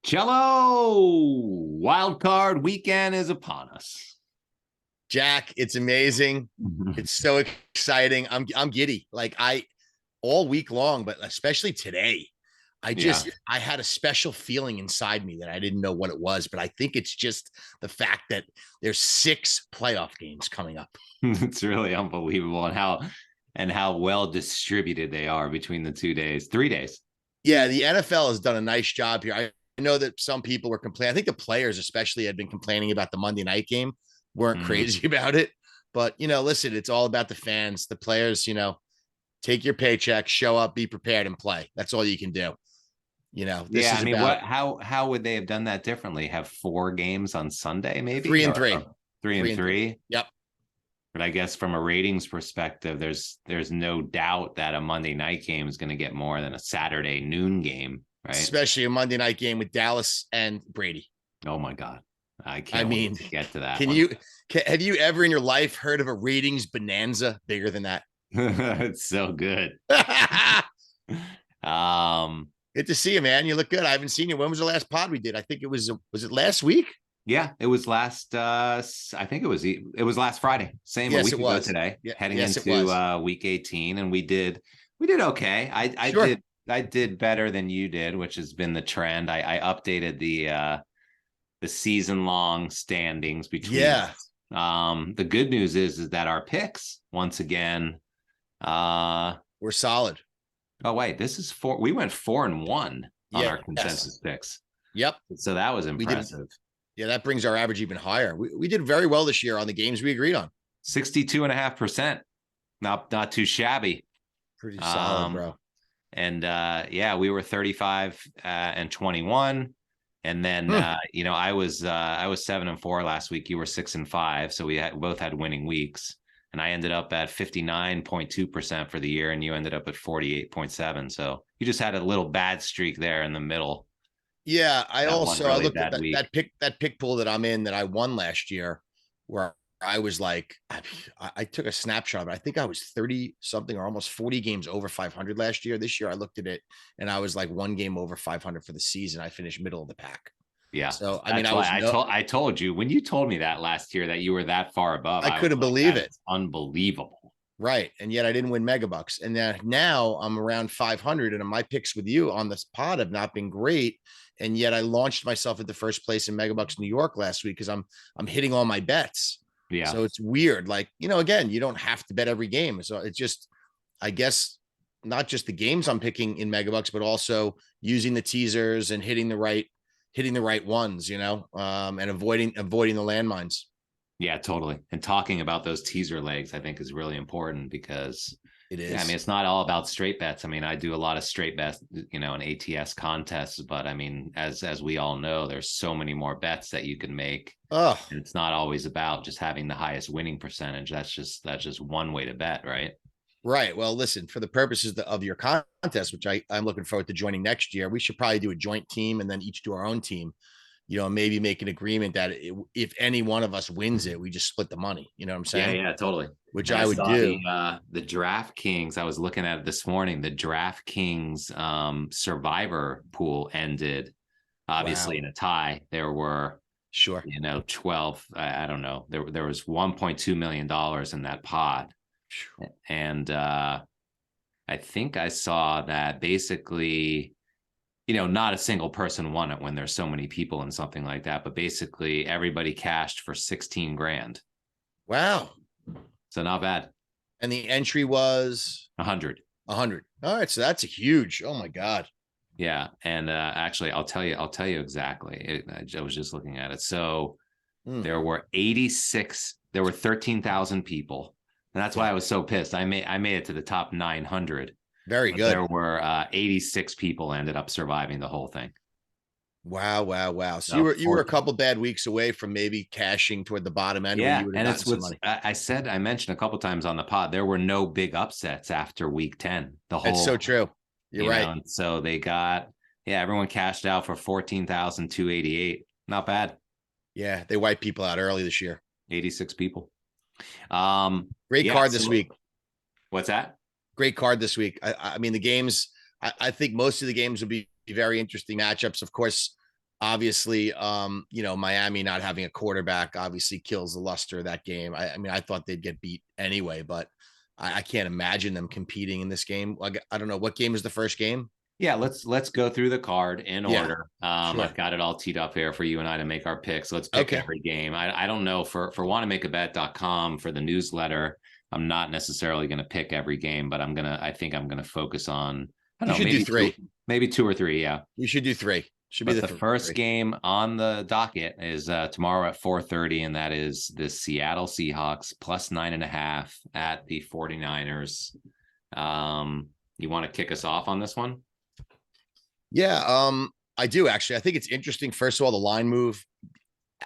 Cello Wildcard Weekend is upon us. Jack, it's amazing. It's so exciting. I'm giddy. All week long, but especially today. I had a special feeling inside me that I didn't know what it was, but I think it's just the fact that there's 6 playoff games coming up. It's really unbelievable and how well distributed they are between the 3 days. Yeah, the NFL has done a nice job here. I know that some people were complaining. I think the players especially had been complaining about the Monday night game, weren't crazy about it. But, listen, it's all about the fans, the players, take your paycheck, show up, be prepared, and play. That's all you can do. How would they have done that differently? Have 4 games on Sunday, maybe 3 and 3, 3 and 3. Yep. But I guess from a ratings perspective, there's no doubt that a Monday night game is going to get more than a Saturday noon game, right? Especially a Monday night game with Dallas and Brady. Oh my God. I can't wait to get to that. Have you ever in your life heard of a ratings bonanza bigger than that? It's so good. Good to see you, man. You look good. I haven't seen you. When was the last pod we did? I think it was it last week? Yeah, it was last I think it was last Friday. Same a week ago today. Yeah, heading into week 18, and we did okay. I did better than you did, which has been the trend. I updated the season long standings between us. The good news is that our picks once again we're solid. Oh wait, this is 4. We went 4-1 on our consensus picks. Yep. So that was impressive. That brings our average even higher. We did very well this year on the games we agreed on. 62.5%. Not too shabby. Pretty solid, bro. And we were 35 and 21. And then I was 7-4 last week. You were 6-5. So we both had winning weeks. And I ended up at 59.2% for the year, and you ended up at 48.7%. So you just had a little bad streak there in the middle. Yeah, I looked at that pick pool that I'm in that I won last year, where I was like, I took a snapshot of it. I think I was 30 something or almost 40 games over 500 last year. This year I looked at it and I was like 1 game over 500 for the season. I finished middle of the pack. Yeah. So I told you when you told me that last year that you were that far above. I couldn't believe it. Unbelievable. Right. And yet I didn't win Megabucks. And then now I'm around 500, and my picks with you on this pod have not been great. And yet I launched myself at the first place in Megabucks New York last week because I'm hitting all my bets. Yeah. So it's weird. Like, again, you don't have to bet every game. So it's just, I guess, not just the games I'm picking in Megabucks, but also using the teasers and hitting the right ones, and avoiding the landmines. Yeah, totally. And talking about those teaser legs, I think is really important because it is. Yeah, I mean, it's not all about straight bets. I mean, I do a lot of straight bets, in ATS contests, but I mean, as we all know, there's so many more bets that you can make. And it's not always about just having the highest winning percentage. That's just one way to bet, right? Right. Well, listen, for the purposes of your contest, which I'm looking forward to joining next year, we should probably do a joint team and then each do our own team. Maybe make an agreement that if any one of us wins it, we just split the money. You know what I'm saying? Yeah, totally. Which I would do. The DraftKings, I was looking at it this morning. The DraftKings survivor pool ended, obviously in a tie. There were 12. I don't know. There was $1.2 million in that pot, and I think I saw that basically. Not a single person won it when there's so many people and something like that, but basically everybody cashed for 16 grand. Wow. So not bad. And the entry was 100. All right. So that's a huge, oh my God. Yeah. And actually I'll tell you exactly. I was just looking at it. So there were 13,000 people. And that's why I was so pissed. I made it to the top 900. Very good. There were 86 people ended up surviving the whole thing. Wow. So you were a couple bad weeks away from maybe cashing toward the bottom end. Yeah, and it's what I mentioned a couple times on the pod. There were no big upsets after week 10. That's so true. You're right. And so they got everyone cashed out for 14,288. Not bad. Yeah, they wiped people out early this year. 86 people. Great card this week. What's that? Great card this week. I mean, the games, I think most of the games will be very interesting matchups. Of course, Obviously, Miami not having a quarterback obviously kills the luster of that game. I mean, I thought they'd get beat anyway, but I can't imagine them competing in this game. Like, I don't know, what game is the first game? Yeah, let's go through the card in order. Sure. I've got it all teed up here for you and I to make our picks. Let's pick Okay. every game. I don't know for wannamakabet.com for the newsletter. I'm not necessarily going to pick every game, but I think I'm going to focus on, I don't know, maybe do three. Maybe two or three. Yeah. You should do three. Should be the first game on the docket is tomorrow at 4:30, and that is the Seattle Seahawks plus 9.5 at the 49ers. You want to kick us off on this one? Yeah, I do actually. I think it's interesting. First of all, the line move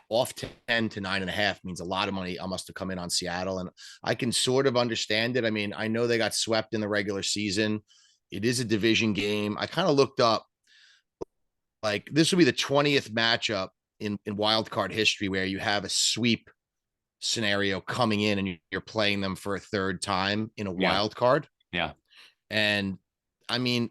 off 10 to 9.5 means a lot of money must have come in on Seattle, and I can sort of understand it. I mean, I know they got swept in the regular season. It is a division game. I kind of looked up, like, this will be the 20th matchup in wild card history where you have a sweep scenario coming in and you're playing them for a third time in a wild card. Yeah. And I mean,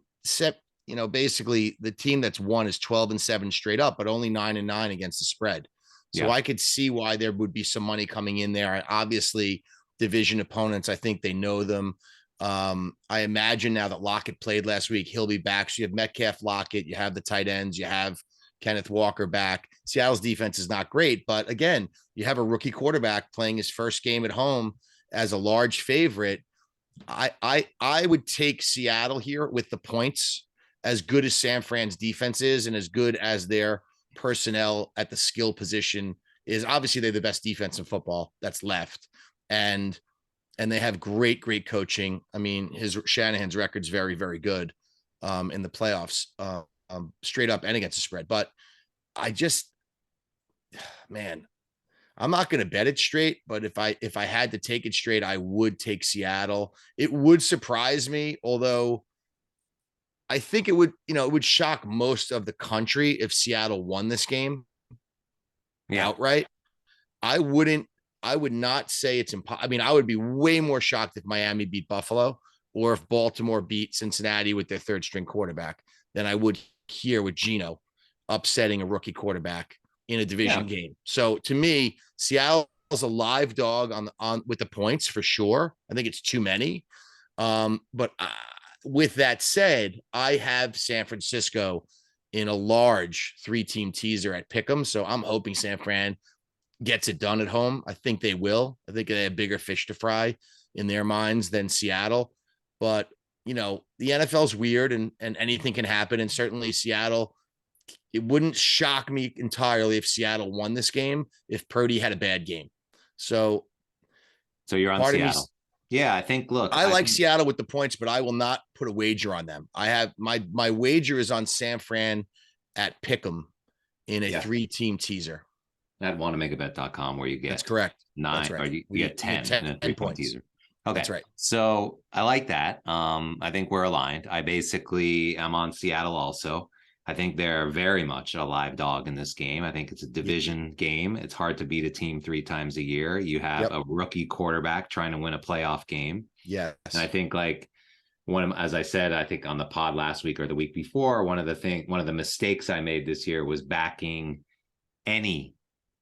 basically the team that's won is 12-7 straight up, but only 9-9 against the spread. So I could see why there would be some money coming in there. Obviously, division opponents, I think they know them. I imagine now that Lockett played last week, he'll be back. So you have Metcalf, Lockett, you have the tight ends, you have Kenneth Walker back. Seattle's defense is not great, but again, you have a rookie quarterback playing his first game at home as a large favorite. I would take Seattle here with the points. As good as San Fran's defense is, and as good as their personnel at the skill position is, obviously they're the best defense in football that's left, and they have great coaching. I mean, Shanahan's record's very, very good in the playoffs, straight up and against the spread. But I just, man, I'm not going to bet it straight, but if I had to take it straight, I would take Seattle. It would surprise me, although I think it would shock most of the country if Seattle won this game outright. I would not say it's impossible. I mean, I would be way more shocked if Miami beat Buffalo or if Baltimore beat Cincinnati with their third string quarterback than I would here with Geno upsetting a rookie quarterback in a division game. So to me, Seattle is a live dog on with the points for sure. I think it's too many. But with that said, I have San Francisco in a large 3-team teaser at Pick'em. So I'm hoping San Fran gets it done at home. I think they will. I think they have bigger fish to fry in their minds than Seattle. But, the NFL is weird and anything can happen. And certainly Seattle, it wouldn't shock me entirely if Seattle won this game if Purdy had a bad game. So you're on Seattle. Yeah, I think, look, I like Seattle with the points, but I will not put a wager on them. I have my wager is on San Fran at Pick'em in a 3-team teaser. At wannamakabet.com where you get that's correct 9 that's right. Or you get 10 in a 3-point teaser. Okay, that's right. So I like that. I think we're aligned. I basically am on Seattle also. I think they're very much a live dog in this game. I think it's a division game. It's hard to beat a team 3 times a year. You have a rookie quarterback trying to win a playoff game. Yes. And I think, like, as I said, I think on the pod last week or the week before, one of the mistakes I made this year was backing any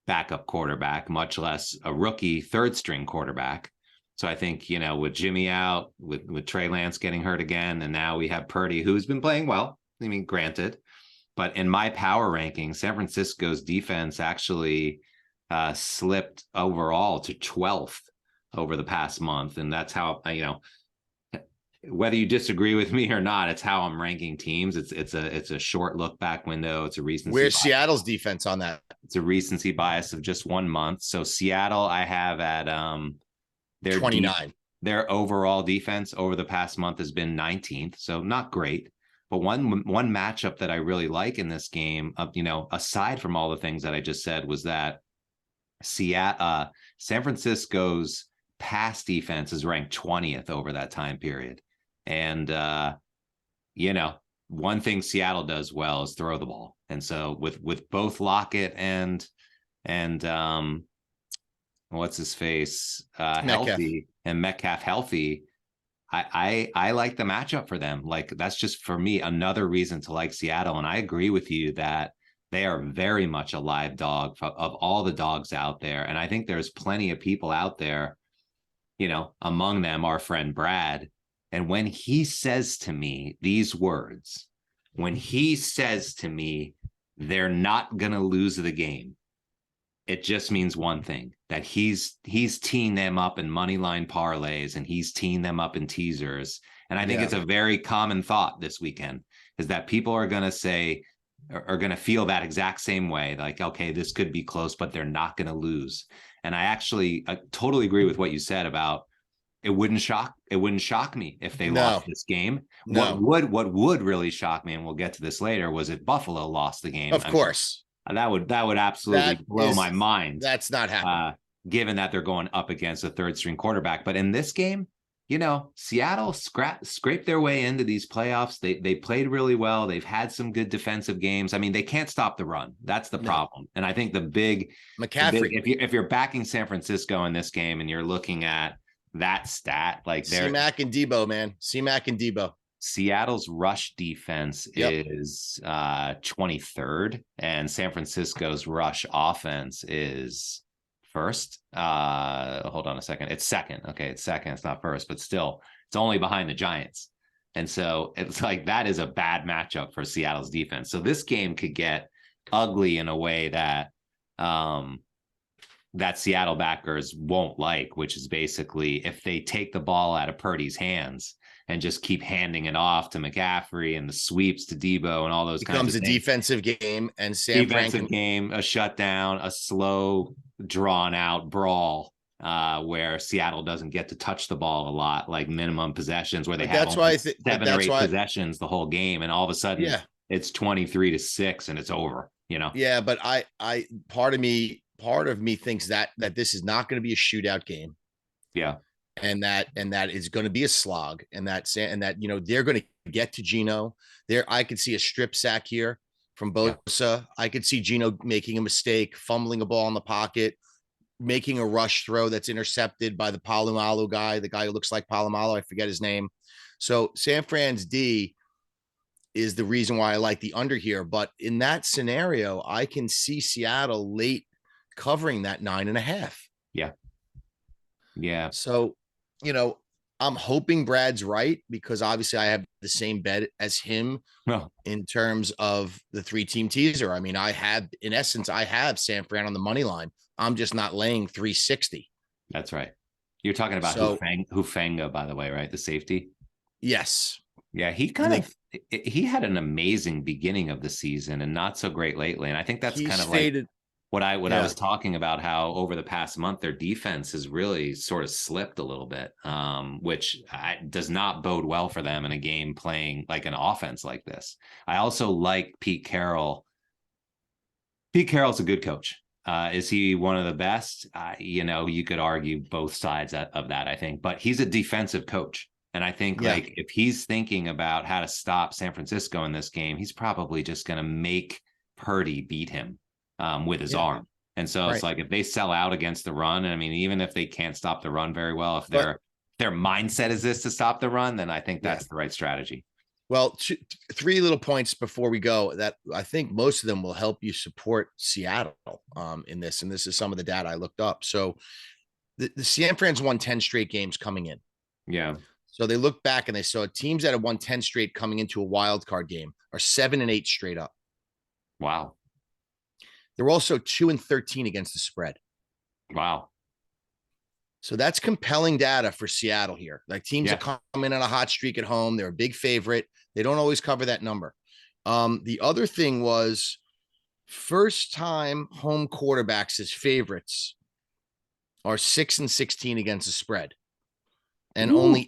backup quarterback, much less a rookie third string quarterback. So I think, with Jimmy out, with Trey Lance getting hurt again, and now we have Purdy, who's been playing well. I mean, granted, but in my power ranking, San Francisco's defense actually slipped overall to 12th over the past month. And that's how, whether you disagree with me or not, it's how I'm ranking teams. It's a short look back window. It's a recency. Where's Seattle's defense on that? It's a recency bias of just 1 month. So Seattle, I have at their 29. Their overall defense over the past month has been 19th. So not great. But one matchup that I really like in this game, aside from all the things that I just said, was that San Francisco's pass defense is ranked 20th over that time period. And, one thing Seattle does well is throw the ball. And so with both Lockett and what's his face healthy and Metcalf healthy, I like the matchup for them. Like, that's just, for me, another reason to like Seattle. And I agree with you that They are very much a live dog of all the dogs out there. And I think there's plenty of people out there, among them our friend Brad. And when he says to me these words, when he says to me, they're not going to lose the game, it just means one thing, that he's teeing them up in money line parlays and he's teeing them up in teasers. And I think it's a very common thought this weekend, is that people are going to feel that exact same way. Like, okay, this could be close, but they're not going to lose. And I totally agree with what you said about it wouldn't shock me if they lost this game. No. What would really shock me, and we'll get to this later, was if Buffalo lost the game. Of course. That would absolutely blow my mind. That's not happening. Given that they're going up against a third string quarterback. But in this game, Seattle scraped their way into these playoffs. They played really well. They've had some good defensive games. I mean, they can't stop the run. That's the problem. And I think the big McCaffrey, if you're backing San Francisco in this game and you're looking at that stat, like C-Mac and Debo, man. C-Mac and Debo. Seattle's rush defense is 23rd, and San Francisco's rush offense is first. Hold on a second. It's second. Okay, it's second. It's not first, but still, it's only behind the Giants. And so it's like that is a bad matchup for Seattle's defense. So this game could get ugly in a way that that Seattle backers won't like, which is basically if they take the ball out of Purdy's hands and just keep handing it off to McCaffrey and the sweeps to Debo and all those kinds of things. Becomes a defensive game, and a shutdown, a slow, drawn out brawl where Seattle doesn't get to touch the ball a lot, like minimum possessions where they have 7 or 8 possessions the whole game, and all of a sudden it's 23-6 and it's over. Yeah, but I part of me thinks that this is not going to be a shootout game. Yeah. And that is going to be a slog, and that they're going to get to Geno. I could see a strip sack here from Bosa. Yeah. I could see Geno making a mistake, fumbling a ball in the pocket, making a rush throw that's intercepted by the Polamalu guy, the guy who looks like Polamalu. I forget his name. So San Fran's D is the reason why I like the under here. But in that scenario, I can see Seattle late covering that 9.5. Yeah. Yeah. So, I'm hoping Brad's right, because obviously I have the same bet as him in terms of the 3-team teaser. I mean, I have San Fran on the money line. I'm just not laying 360. That's right. You're talking about Hufanga, by the way, right? The safety. Yes. Yeah. He had an amazing beginning of the season and not so great lately. And I think that's kind of faded. What I was talking about, how over the past month their defense has really sort of slipped a little bit, which does not bode well for them in a game playing like an offense like this. I also like Pete Carroll. Pete Carroll's a good coach. Is he one of the best? You could argue both sides of that, I think, but he's a defensive coach. And I think like if he's thinking about how to stop San Francisco in this game, he's probably just going to make Purdy beat him with his arm. And so it's like if they sell out against the run, I mean, even if they can't stop the run very well, if their mindset is this to stop the run, then I think that's the right strategy. Well, 3 little points before we go that I think most of them will help you support Seattle in this. And this is some of the data I looked up. So the San Fran's won 10 straight games coming in. Yeah. So they look back and they saw teams that have won 10 straight coming into a wild card game are 7-8 straight up. Wow. They're also 2-13 against the spread. Wow. So that's compelling data for Seattle here. Like teams that come in on a hot streak at home, they're a big favorite. They don't always cover that number. The other thing was first time home quarterbacks as favorites are 6-16 against the spread, and only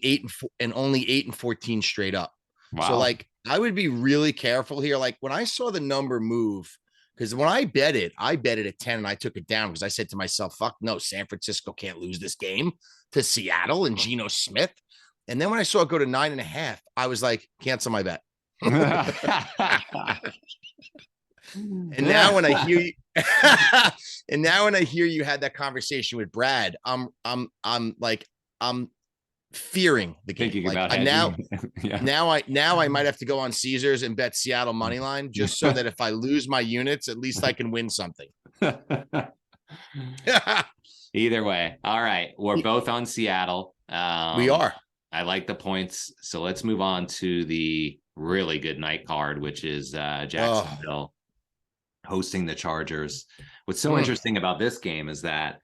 8-14 straight up. Wow. So like I would be really careful here. Like when I saw the number move, because when I bet it at 10 and I took it down because I said to myself, fuck no, San Francisco can't lose this game to Seattle and Geno Smith. And then when I saw it go to 9.5, I was like, cancel my bet. And now when I hear you, had that conversation with Brad, I'm fearing the game. Thinking Like about now, yeah. now I might have to go on Caesars and bet Seattle money line just so that if I lose my units, at least I can win something. Either way. All right. We're both on Seattle. We are. I like the points. So let's move on to the really good night card, which is Jacksonville hosting the Chargers. What's so interesting about this game is that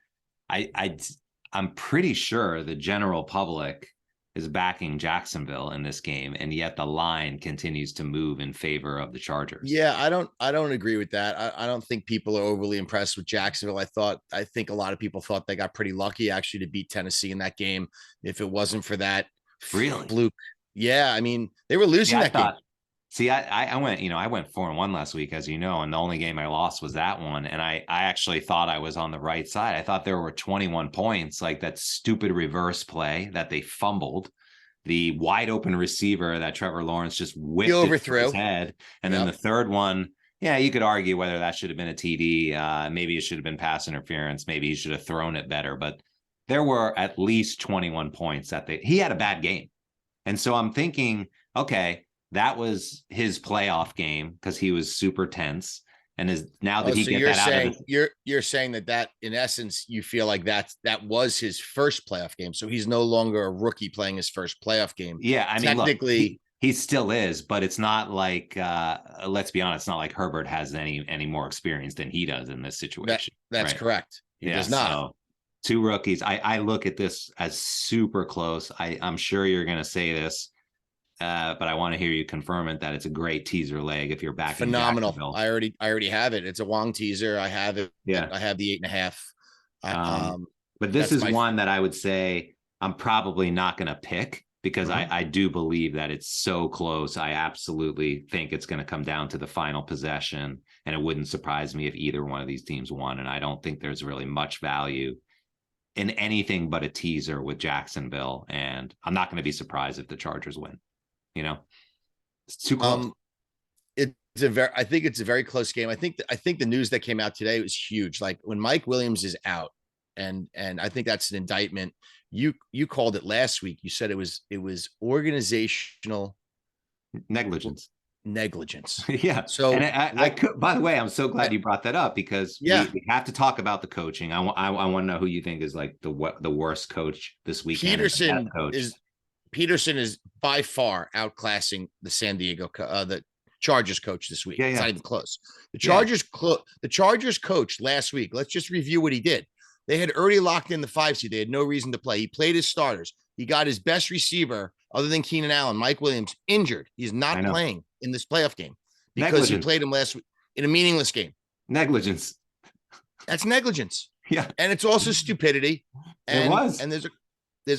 I'm pretty sure the general public is backing Jacksonville in this game, and yet the line continues to move in favor of the Chargers. Yeah, I don't agree with that. I don't think people are overly impressed with Jacksonville. I think a lot of people thought they got pretty lucky actually to beat Tennessee in that game. If it wasn't for that fluke. Yeah, I mean, they were losing that game. See, I went, I went 4-1 last week, as you know, and the only game I lost was that one. And I actually thought I was on the right side. I thought there were 21 points, like that stupid reverse play that they fumbled, the wide open receiver that Trevor Lawrence just whipped over his head. And then the third one, yeah, you could argue whether that should have been a TD. Maybe it should have been pass interference. Maybe he should have thrown it better. But there were at least 21 points that he had a bad game. And so I'm thinking, okay, that was his playoff game because he was super tense. And now that he gets that out of you're saying that in essence, you feel like that was his first playoff game. So he's no longer a rookie playing his first playoff game. Yeah, I mean, technically, look, he still is, but it's not like let's be honest, it's not like Herbert has any more experience than he does in this situation. That's right? Correct. He does not. So, two rookies. I look at this as super close. I'm sure you're going to say this. But I want to hear you confirm it that it's a great teaser leg if you're back. Phenomenal. I already have it. It's a Wong teaser. I have it. Yeah. I have the 8.5. But this is one that I would say I'm probably not going to pick because I do believe that it's so close. I absolutely think it's going to come down to the final possession, and it wouldn't surprise me if either one of these teams won. And I don't think there's really much value in anything but a teaser with Jacksonville. And I'm not going to be surprised if the Chargers win. It's too close. I think it's a very close game. I think the news that came out today was huge. Like when Mike Williams is out, and I think that's an indictment. You called it last week. You said it was organizational negligence. Yeah. So, and I could. By the way, I'm so glad you brought that up because we have to talk about the coaching. I want to know who you think is like the worst coach this weekend. Peterson is by far outclassing the the Chargers coach this week. It's not even close. The Chargers coach last week. Let's just review what he did. They had already locked in the 5 seed. They had no reason to play. He played his starters. He got his best receiver other than Keenan Allen, Mike Williams, injured. He's not playing in this playoff game because he played him last week in a meaningless game. Negligence. That's negligence. Yeah. And it's also stupidity. It was. And there's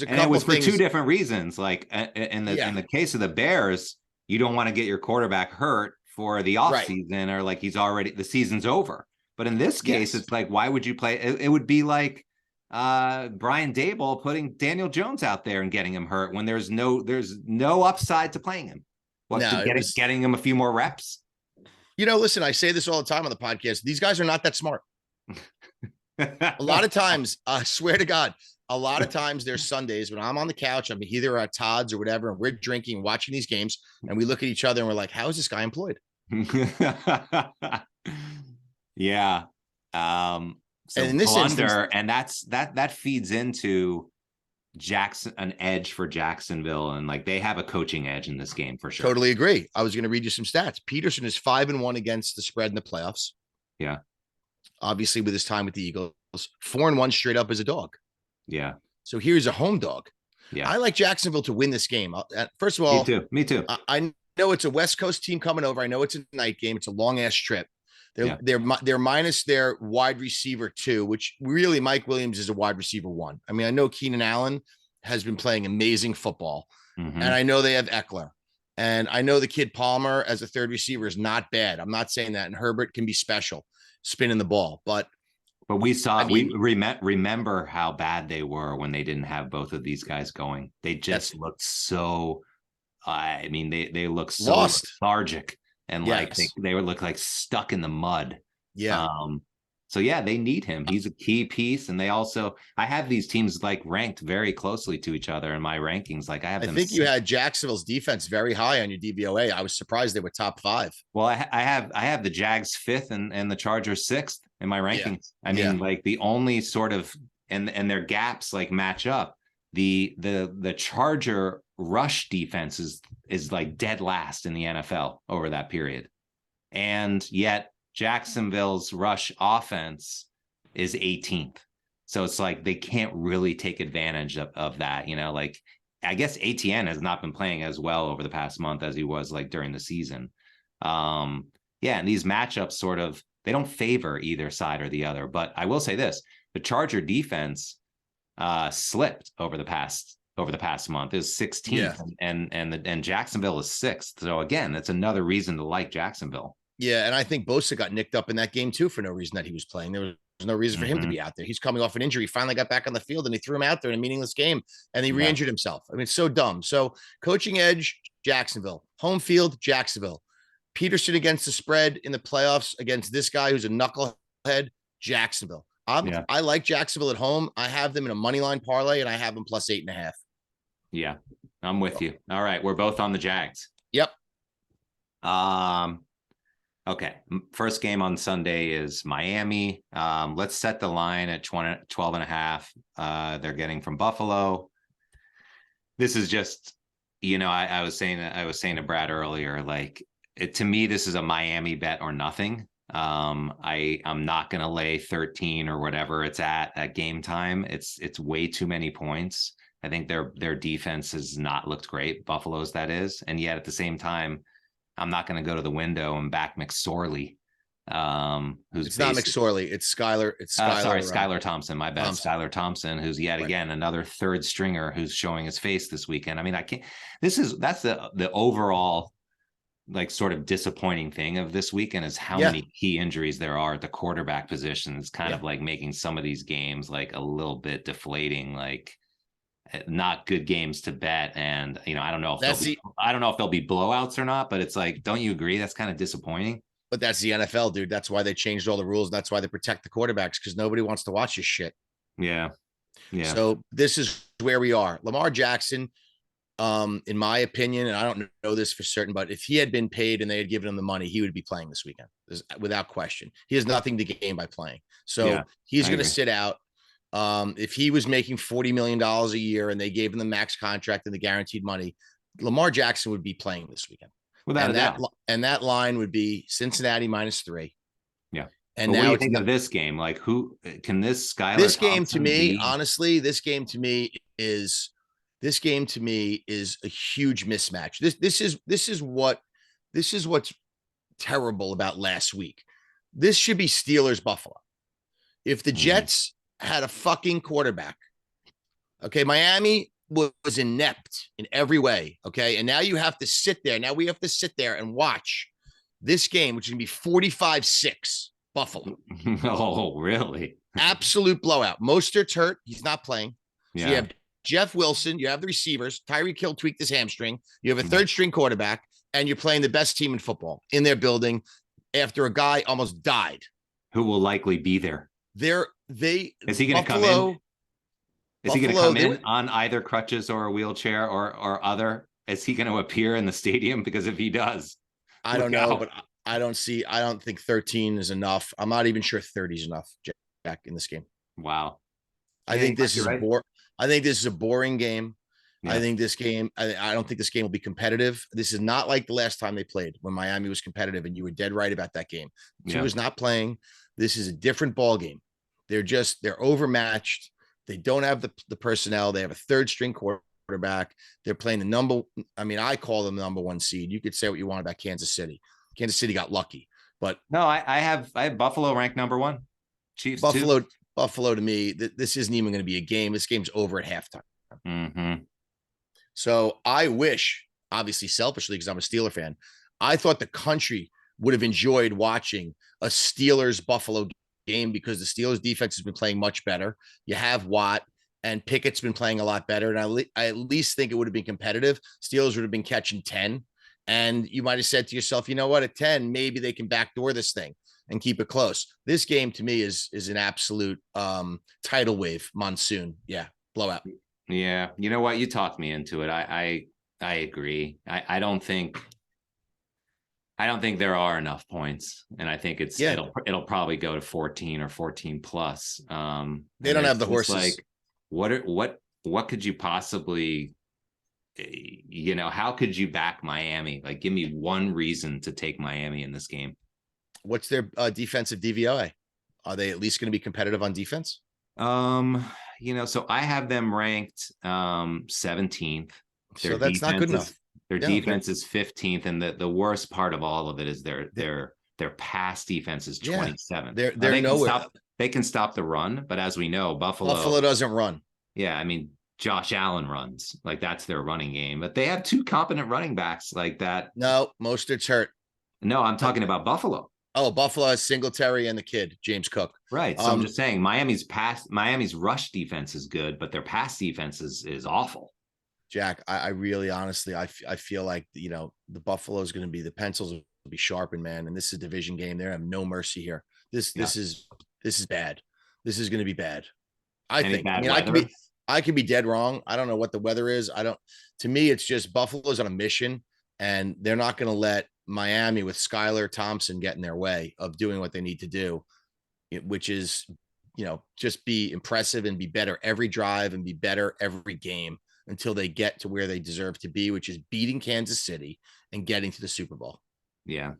a couple it was for things. 2 different reasons. Like in the case of the Bears, you don't want to get your quarterback hurt for the offseason or like the season's over. But in this case, it's like, why would you play? It would be like Brian Daboll putting Daniel Jones out there and getting him hurt when there's no upside to playing him. Getting him a few more reps. Listen, I say this all the time on the podcast. These guys are not that smart. A lot of times, I swear to God, a lot of times there's Sundays when I'm on the couch, I'm either at Todd's or whatever, and we're drinking, watching these games, and we look at each other and we're like, how is this guy employed? Yeah. So and in this instance, and that feeds into an edge for Jacksonville, and like they have a coaching edge in this game for sure. Totally agree. I was going to read you some stats. Peterson is 5-1 against the spread in the playoffs. Yeah. Obviously, with his time with the Eagles, 4-1 straight up as a dog. Yeah. So here's a home dog. Yeah. I like Jacksonville to win this game. First of all, me too. I know it's a West Coast team coming over. I know it's a night game. It's a long ass trip. They're minus their wide receiver 2, which really Mike Williams is a wide receiver 1. I mean, I know Keenan Allen has been playing amazing football, and I know they have Eckler, and I know the kid Palmer as a third receiver is not bad. I'm not saying that, and Herbert can be special spinning the ball, but we saw, we remember how bad they were when they didn't have both of these guys going. They just looked so, they looked so lost, lethargic, and like they would look like stuck in the mud. Yeah. So yeah, they need him. He's a key piece. And I have these teams like ranked very closely to each other in my rankings. Like I have I them. think you had Jacksonville's defense very high on your DVOA. I was surprised they were top 5. Well, I have the Jags 5th and the Chargers 6th in my rankings. I mean, like the only sort of and their gaps like match up. The Charger rush defense is like dead last in the NFL over that period. And yet Jacksonville's rush offense is 18th. So it's like they can't really take advantage of that, like I guess ATN has not been playing as well over the past month as he was like during the season. And these matchups sort of, they don't favor either side or the other. But I will say this, the Charger defense slipped over the past month. It was 16th and Jacksonville is 6th. So again, that's another reason to like Jacksonville. Yeah, and I think Bosa got nicked up in that game too for no reason that he was playing. There was no reason for him to be out there. He's coming off an injury. He finally got back on the field and he threw him out there in a meaningless game and he re-injured himself. I mean, it's so dumb. So coaching edge, Jacksonville. Home field, Jacksonville. Peterson against the spread in the playoffs against this guy who's a knucklehead, Jacksonville. I like Jacksonville at home. I have them in a money line parlay and I have them plus 8.5. Yeah, I'm with you. All right, we're both on the Jags. Yep. Okay, first game on Sunday is Miami. Let's set the line at 12.5. They're getting from Buffalo. This is just, I was saying to Brad earlier, like to me, this is a Miami bet or nothing. I'm not going to lay 13 or whatever it's at game time. It's way too many points. I think their defense has not looked great. Buffalo's, that is, and yet at the same time, I'm not going to go to the window and back McSorley. It's not McSorley. It's Skylar. Skylar Thompson. My bad. Skylar Thompson, who's yet again another third stringer who's showing his face this weekend. I mean, I can't. That's the overall like sort of disappointing thing of this weekend is how many key injuries there are at the quarterback position. It's kind of like making some of these games like a little bit deflating. Like, not good games to bet, and I don't know if they'll be blowouts or not, but it's like, don't you agree that's kind of disappointing? But that's the NFL, dude. That's why they changed all the rules. That's why they protect the quarterbacks, because nobody wants to watch this shit. Yeah. So this is where we are. Lamar Jackson, in my opinion, and I don't know this for certain, but if he had been paid and they had given him the money, he would be playing this weekend, without question. He has nothing to gain by playing, so he's going to sit out. If he was making $40 million a year and they gave him the max contract and the guaranteed money, Lamar Jackson would be playing this weekend. Without a doubt. And that line would be Cincinnati -3. Yeah. And now what do you think of this game? Like, who can this Skylar? This game to me, honestly, this game to me is a huge mismatch. This is what's terrible about last week. This should be Steelers Buffalo. If the Jets had a fucking quarterback. Okay, Miami was inept in every way. Okay, and now you have to sit there. Now we have to sit there and watch this game, which is gonna be 45-6 Buffalo. Oh, really? Absolute blowout. Mostert's hurt. He's not playing. Yeah. So you have Jeff Wilson. You have the receivers. Tyreek Hill tweaked his hamstring. You have a third string quarterback, and you're playing the best team in football in their building after a guy almost died. Who will likely be there? Is he going to come in? Is he going to come in on either crutches or a wheelchair or other? Is he going to appear in the stadium? Because if he does, I don't know, but I don't think 13 is enough. I'm not even sure 30 is enough, Jack, in this game. Wow. I think this is a boring game. Yeah. I think this game, I don't think this game will be competitive. This is not like the last time they played when Miami was competitive, and you were dead right about that game. Tua's not playing. This is a different ball game. They're overmatched. They don't have the personnel. They have a third string quarterback. They're playing I call them the number 1 seed. You could say what you want about Kansas City. Kansas City got lucky, but no, I have Buffalo ranked number 1. Chiefs Buffalo to me, this isn't even going to be a game. This game's over at halftime. Mm-hmm. So I wish, obviously selfishly, because I'm a Steeler fan, I thought the country would have enjoyed watching a Steelers Buffalo game, because the Steelers defense has been playing much better. You have Watt, and Pickett's been playing a lot better. And I at least think it would have been competitive. Steelers would have been catching 10. And you might have said to yourself, you know what, at 10, maybe they can backdoor this thing. and keep it close. This game to me is an absolute tidal wave monsoon. Yeah, blowout. Yeah, you know what? You talked me into it. I agree. I don't think there are enough points, and I think it'll probably go to 14 or 14 plus. They don't have the horses. Like, what could you possibly, how could you back Miami? Like, give me one reason to take Miami in this game. What's their defensive DVOA? Are they at least going to be competitive on defense? So I have them ranked 17th. So that's not good enough. Their defense is 15th, and the worst part of all of it is their pass defense is 27th. They're nowhere. They can stop the run, but as we know, Buffalo doesn't run. Yeah, I mean, Josh Allen runs. Like, that's their running game. But they have two competent running backs like that. No, Mostert's hurt. No, I'm talking about Buffalo. Oh, Buffalo has Singletary and the kid, James Cook. Right. So I'm just saying Miami's rush defense is good, but their pass defense is awful. Jack, I really honestly, I feel like, the Buffalo is going to be, the pencils will be sharpened, man. And this is a division game. They have no mercy here. This is bad. This is going to be bad. I think. I could be dead wrong. I don't know what the weather is. To me, it's just Buffalo's on a mission, and they're not going to let Miami with Skylar Thompson get in their way of doing what they need to do, which is, just be impressive and be better every drive and be better every game until they get to where they deserve to be, which is beating Kansas City and getting to the Super Bowl. Yeah.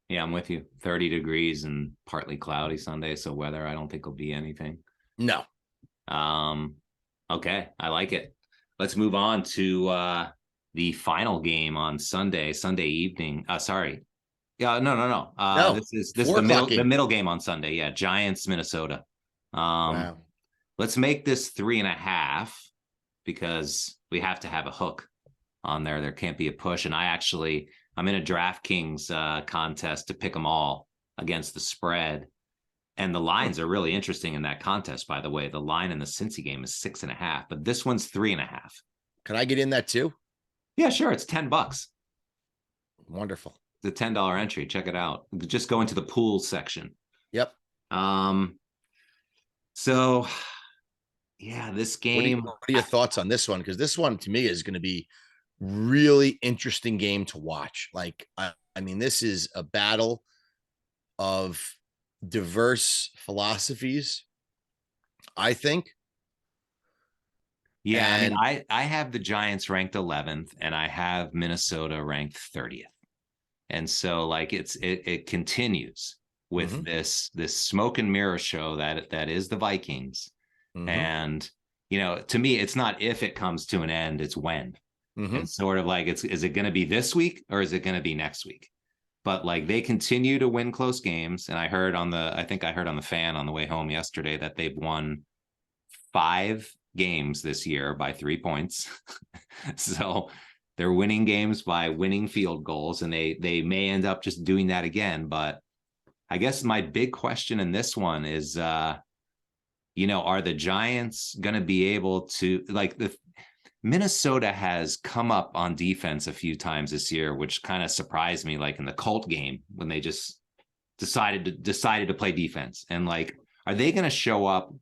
Yeah, I'm with you. 30 degrees and partly cloudy Sunday. So weather, I don't think will be anything. No. Okay. I like it. Let's move on to the final game on Sunday evening. Sorry. Yeah, no. This is the middle game on Sunday. Yeah. Giants, Minnesota. Wow. Let's make this 3.5 because we have to have a hook on there. There can't be a push. And I'm in a DraftKings contest to pick them all against the spread. And the lines are really interesting in that contest, by the way. The line in the Cincy game is 6.5, but this one's 3.5. Can I get in that too? Yeah, sure. It's $10. Wonderful. It's a $10 entry. Check it out. Just go into the pools section. Yep. So yeah, this game. What are your thoughts on this one? Because this one to me is going to be really interesting game to watch. Like, I mean, this is a battle of diverse philosophies, I think. Yeah, and I have the Giants ranked 11th, and I have Minnesota ranked 30th. And so, like, it continues with this smoke and mirror show that is the Vikings. And to me, it's not if it comes to an end, it's when. It's sort of like, is it going to be this week or is it going to be next week? But like, they continue to win close games. And I heard on the fan on the way home yesterday that they've won 5 games this year by 3 points. So they're winning games by winning field goals, and they may end up just doing that again. But I guess my big question in this one is, are the Giants going to be able to, like, Minnesota has come up on defense a few times this year, which kind of surprised me, like in the Colt game when they just decided to play defense. And like, are they going to show up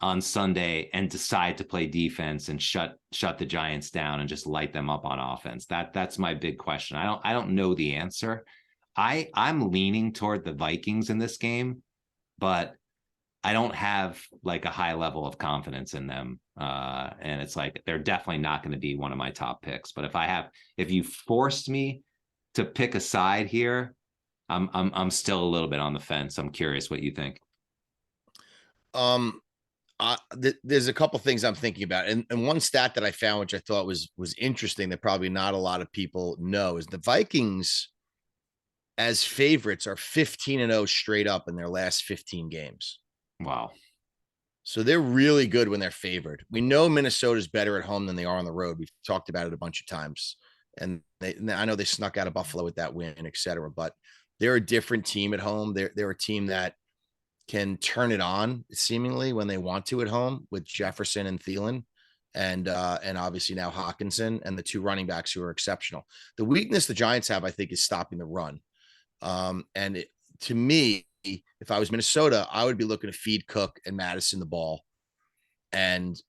on Sunday and decide to play defense and shut the Giants down and just light them up on offense? That's my big question. I don't know the answer. I'm leaning toward the Vikings in this game, but I don't have like a high level of confidence in them. And it's like, they're definitely not going to be one of my top picks. But if you forced me to pick a side here, I'm still a little bit on the fence. I'm curious what you think. There's a couple things I'm thinking about. And one stat that I found, which I thought was interesting, that probably not a lot of people know, is the Vikings as favorites are 15-0 straight up in their last 15 games. Wow. So they're really good when they're favored. We know Minnesota's better at home than they are on the road. We've talked about it a bunch of times. And I know they snuck out of Buffalo with that win, et cetera, but they're a different team at home. They're a team that can turn it on seemingly when they want to at home with Jefferson and Thielen and obviously now Hawkinson and the 2 running backs who are exceptional. The weakness the Giants have, I think, is stopping the run. to me, if I was Minnesota, I would be looking to feed Cook and Madison the ball and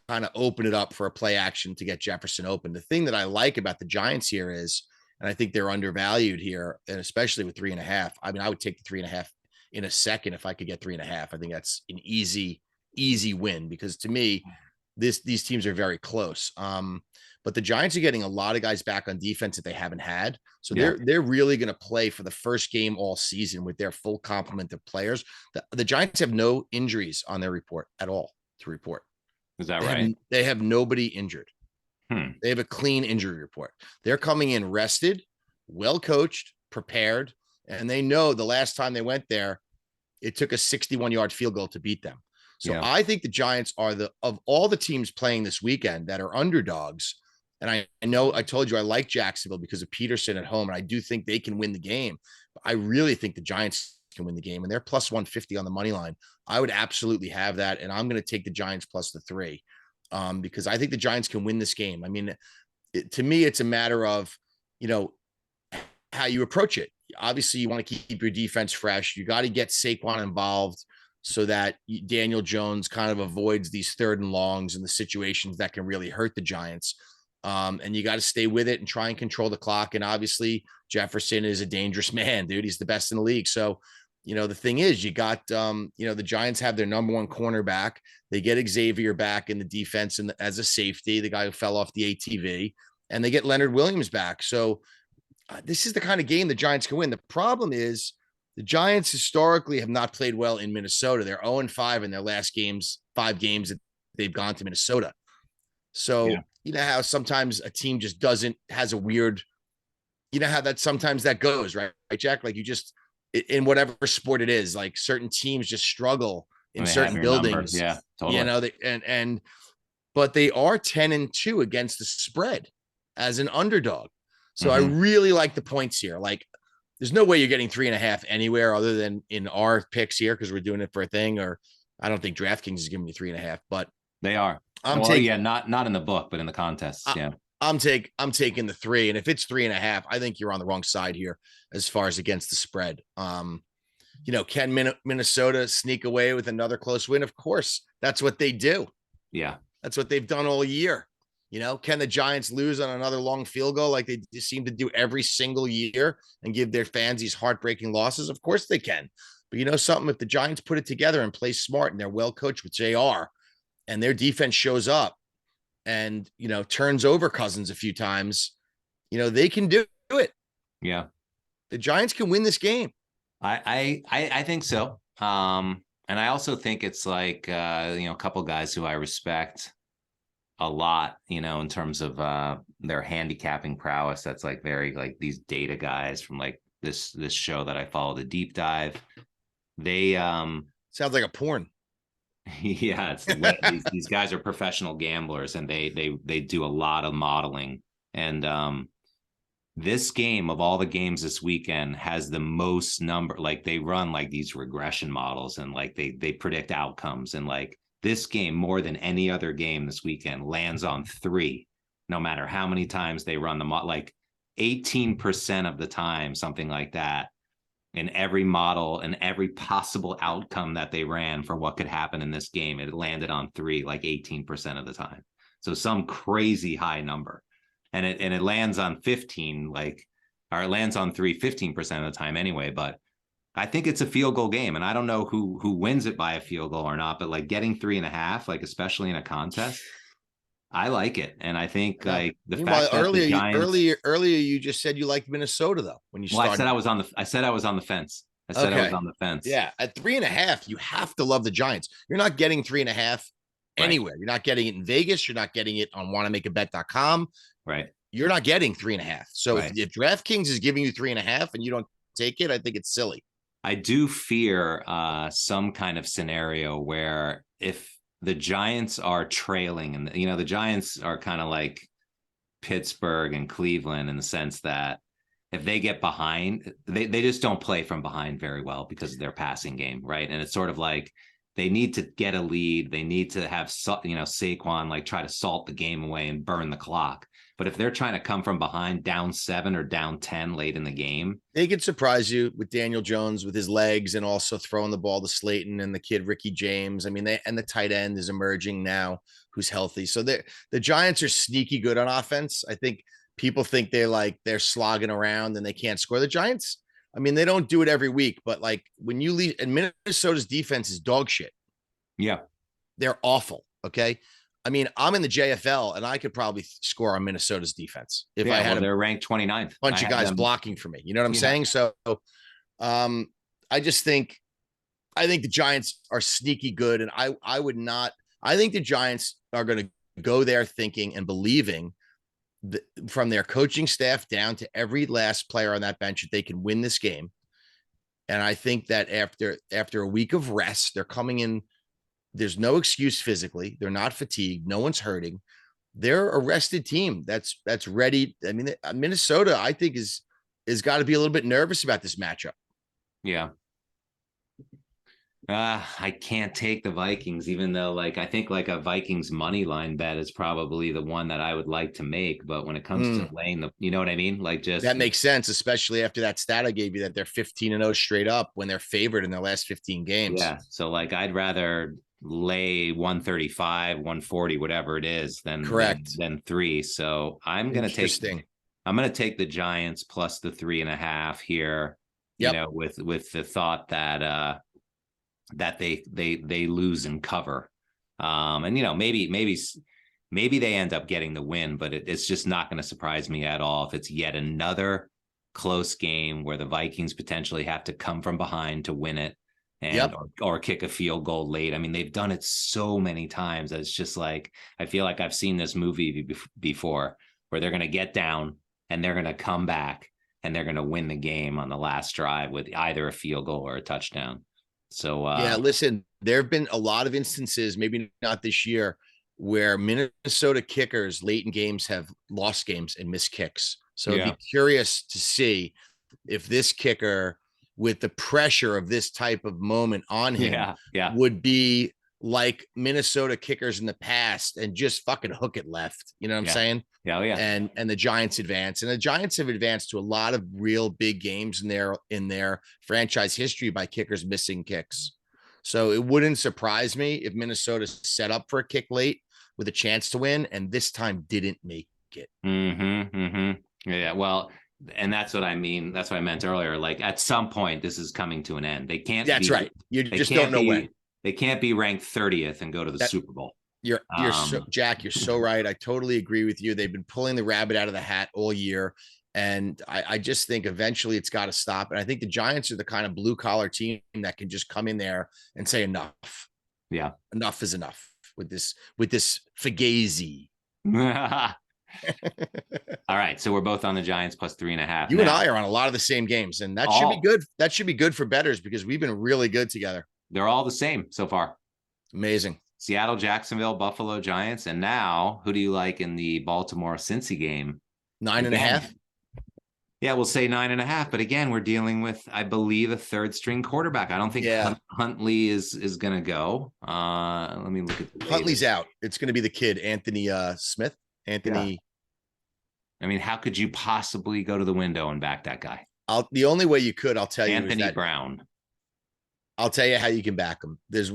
kind of open it up for a play action to get Jefferson open. The thing that I like about the Giants here is, and I think they're undervalued here, and especially with 3.5. I mean, I would take the 3.5 in a second if I could get 3.5. I think that's an easy win, because to me, these teams are very close. But the Giants are getting a lot of guys back on defense that they haven't had. So they're really going to play for the first game all season with their full complement of players. The Giants have no injuries on their report at all to report. Is that right? They have nobody injured. They have a clean injury report. They're coming in rested, well coached, prepared, and they know the last time they went there, it took a 61-yard field goal to beat them. So I think the Giants are of all the teams playing this weekend that are underdogs. And I know I told you I like Jacksonville because of Peterson at home, and I do think they can win the game. But I really think the Giants can win the game, and they're plus 150 on the money line. I would absolutely have that, and I'm going to take the Giants plus the 3 because I think the Giants can win this game. I mean, to me, it's a matter of, how you approach it. Obviously, you want to keep your defense fresh. You got to get Saquon involved so that Daniel Jones kind of avoids these 3rd and longs and the situations that can really hurt the Giants. And you got to stay with it and try and control the clock. And obviously, Jefferson is a dangerous man, dude. He's the best in the league. So, the thing is, you got, the Giants have their number 1 cornerback. They get Xavier back in the defense and as a safety, the guy who fell off the ATV, and they get Leonard Williams back. So this is the kind of game the Giants can win. The problem is the Giants historically have not played well in Minnesota. They're 0-5 in their last 5 games that they've gone to Minnesota. So, you know how sometimes a team just has a weird, how that sometimes that goes, right, Jack? Like in whatever sport it is, like certain teams just struggle in certain buildings. Yeah, totally. But they are 10-2 against the spread as an underdog. So I really like the points here. Like, there's no way you're getting 3.5 anywhere other than in our picks here, because we're doing it for a thing. Or I don't think DraftKings is giving you 3.5, but they are. Not in the book, but in the contest. I'm taking the 3, and if it's 3.5, I think you're on the wrong side here as far as against the spread. Can Minnesota sneak away with another close win? Of course, that's what they do. Yeah, that's what they've done all year. Can the Giants lose on another long field goal like they seem to do every single year and give their fans these heartbreaking losses? Of course they can. But something, if the Giants put it together and play smart and they're well coached, which they are, and their defense shows up and, turns over Cousins a few times, they can do it. Yeah. The Giants can win this game. I think so. And I also think it's like, a couple guys who I respect a lot, in terms of their handicapping prowess. That's like very like these data guys from like this show that I follow, The Deep Dive. They sounds like a porn. Yeah, these guys are professional gamblers, and they do a lot of modeling. And this game of all the games this weekend has the most number. Like, they run like these regression models, and like they predict outcomes, and like this game more than any other game this weekend lands on 3, no matter how many times they run the like 18% of the time, something like that. In every model and every possible outcome that they ran for what could happen in this game, it landed on 3, like 18% of the time. So some crazy high number. And it lands on 15, or it lands on 3, 15% of the time anyway. But I think it's a field goal game. And I don't know who wins it by a field goal or not, but like getting 3.5, like especially in a contest, I like it. And I think like the fact that earlier, the Giants, earlier you just said you liked Minnesota though. When you started. I said I was on the fence. I said I was on the fence. Yeah. At 3.5, you have to love the Giants. You're not getting 3.5 anywhere. Right. You're not getting it in Vegas. You're not getting it on wannamakeabet.com. Right. You're not getting 3.5. So if DraftKings is giving you 3.5 and you don't take it, I think it's silly. I do fear some kind of scenario where if the Giants are trailing, and the Giants are kind of like Pittsburgh and Cleveland in the sense that if they get behind, they just don't play from behind very well because of their passing game, right? And it's sort of like they need to get a lead. They need to have, Saquon like try to salt the game away and burn the clock. But if they're trying to come from behind down 7 or down 10 late in the game, they could surprise you with Daniel Jones with his legs and also throwing the ball to Slayton and the kid Ricky James. I mean, the tight end is emerging now who's healthy. So the Giants are sneaky good on offense. I think people think they're slogging around and they can't score. The Giants, I mean, they don't do it every week, but like when you leave, and Minnesota's defense is dog shit. Yeah. They're awful. Okay. I mean, I'm in the JFL and I could probably score on Minnesota's defense if I had they're ranked 29th. Bunch of guys blocking for me. You know what I'm saying? So I just think the Giants are sneaky good. And I think the Giants are going to go there thinking and believing from their coaching staff down to every last player on that bench that they can win this game. And I think that after a week of rest, they're coming in. There's no excuse physically. They're not fatigued. No one's hurting. They're a rested team that's ready. I mean, Minnesota, I think, is got to be a little bit nervous about this matchup. Yeah. I can't take the Vikings, even though I think a Vikings money line bet is probably the one that I would like to make. But when it comes to laying you know what I mean? That makes sense, especially after that stat I gave you that they're 15-0 straight up when they're favored in their last 15 games. Yeah. So I'd rather lay 135, 140, whatever it is, than 3. So I'm going to take the Giants plus the 3.5 here, you know, with the thought that, that they lose and cover. And, you know, maybe they end up getting the win, but it's just not going to surprise me at all if it's yet another close game where the Vikings potentially have to come from behind to win it and or kick a field goal late. I mean, they've done it so many times that it's just I feel like I've seen this movie before where they're going to get down and they're going to come back and they're going to win the game on the last drive with either a field goal or a touchdown. So listen, there have been a lot of instances, maybe not this year, where Minnesota kickers late in games have lost games and missed kicks. So I'd be curious to see if this kicker, with the pressure of this type of moment on him, would be like Minnesota kickers in the past and just fucking hook it left. You know what I'm saying? Yeah. And the Giants advance. And the Giants have advanced to a lot of real big games in their franchise history by kickers missing kicks. So it wouldn't surprise me if Minnesota set up for a kick late with a chance to win and this time didn't make it. Yeah. Well, and that's what I mean. That's what I meant earlier. At some point, this is coming to an end. They can't. That's right. You just don't know when. They can't be ranked 30th and go to the Super Bowl. You're Jack, you're so right. I totally agree with you. They've been pulling the rabbit out of the hat all year. And I just think eventually it's got to stop. And I think the Giants are the kind of blue collar team that can just come in there and say enough. Yeah. Enough is enough with this Fugazi. All right. So we're both on the Giants plus 3.5. You and I are on a lot of the same games, and that should be good. That should be good for bettors because we've been really good together. They're all the same so far. Amazing. Seattle, Jacksonville, Buffalo, Giants. And now, who do you like in the Baltimore Cincy game? 9.5. Yeah, we'll say 9.5. But again, we're dealing with, I believe, a third string quarterback. I don't think Huntley is going to go. Let me look at Huntley's out. It's going to be the kid, Anthony Smith. Anthony. Yeah. I mean, how could you possibly go to the window and back that guy? The only way you could, I'll tell you, Anthony Brown. I'll tell you how you can back them. There's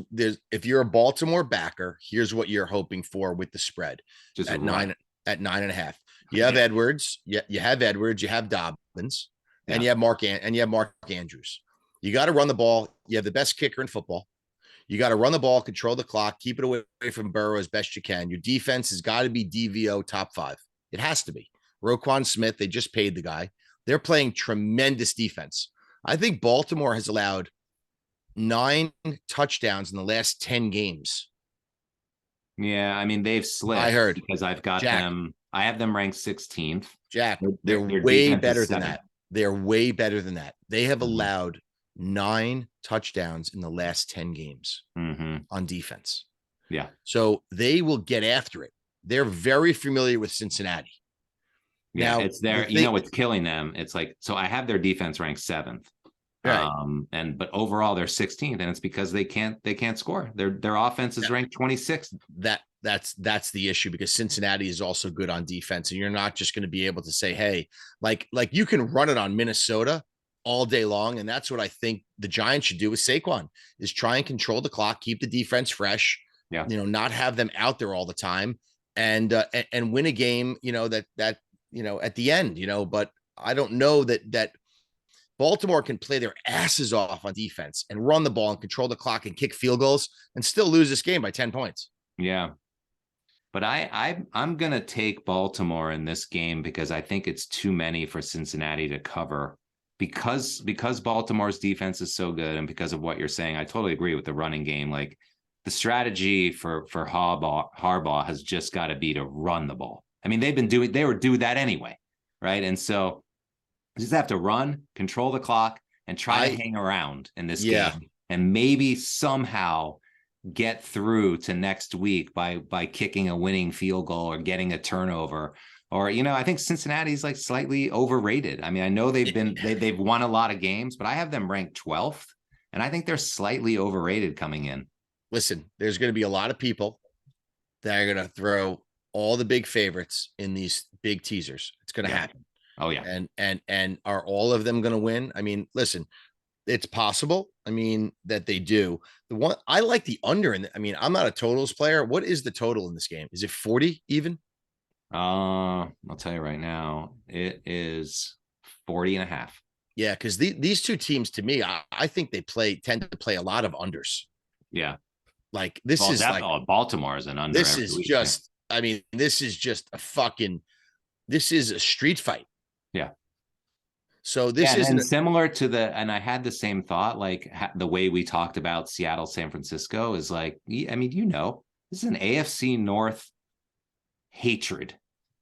if you're a Baltimore backer, here's what you're hoping for with the spread. Just at 9.5. You have Edwards, you have Dobbins, and you have Mark Andrews. You got to run the ball. You have the best kicker in football. You got to run the ball, control the clock, keep it away from Burrow as best you can. Your defense has got to be DVO top 5. It has to be. Roquan Smith, they just paid the guy. They're playing tremendous defense. I think Baltimore has allowed 9 touchdowns in the last 10 games. Yeah, I mean, they've slipped. I heard because I've got them. I have them ranked 16th. Jack, they're way better than that. They're way better than that. They have allowed 9 touchdowns in the last 10 games on defense. Yeah. So they will get after it. They're very familiar with Cincinnati. Yeah, now, it's there. You know what's killing them? It's so I have their defense ranked 7th. Right. But overall they're 16th, and it's because they can't score. Their offense is ranked 26th. That's the issue, because Cincinnati is also good on defense, and you're not just going to be able to say, hey, like you can run it on Minnesota all day long. And that's what I think the Giants should do with Saquon, is try and control the clock, keep the defense fresh, not have them out there all the time, and win a game, that at the end, but I don't know that Baltimore can play their asses off on defense and run the ball and control the clock and kick field goals and still lose this game by 10 points. Yeah. But I'm going to take Baltimore in this game because I think it's too many for Cincinnati to cover, because Baltimore's defense is so good, and because of what you're saying. I totally agree with the running game. Like, the strategy for Harbaugh has just got to be to run the ball. I mean, they were doing that anyway, right? And so you just have to run, control the clock, and try to hang around in this game, and maybe somehow get through to next week by kicking a winning field goal or getting a turnover. Or, I think Cincinnati's like slightly overrated. I mean, I know they've won a lot of games, but I have them ranked 12th, and I think they're slightly overrated coming in. Listen, there's going to be a lot of people that are going to throw all the big favorites in these big teasers. It's going to happen. Oh yeah. And are all of them going to win? I mean, listen, it's possible. I mean, that they do. The one I like the under in. I mean, I'm not a totals player. What is the total in this game? Is it 40 even? I'll tell you right now, it is 40.5. Yeah, because these two teams, to me, I think they tend to play a lot of unders. Yeah. Like, this is like Baltimore is an under. This is just, I mean, this is just this is a street fight. Yeah. So this is similar to and I had the same thought, like the way we talked about Seattle, San Francisco is like, I mean, this is an AFC North hatred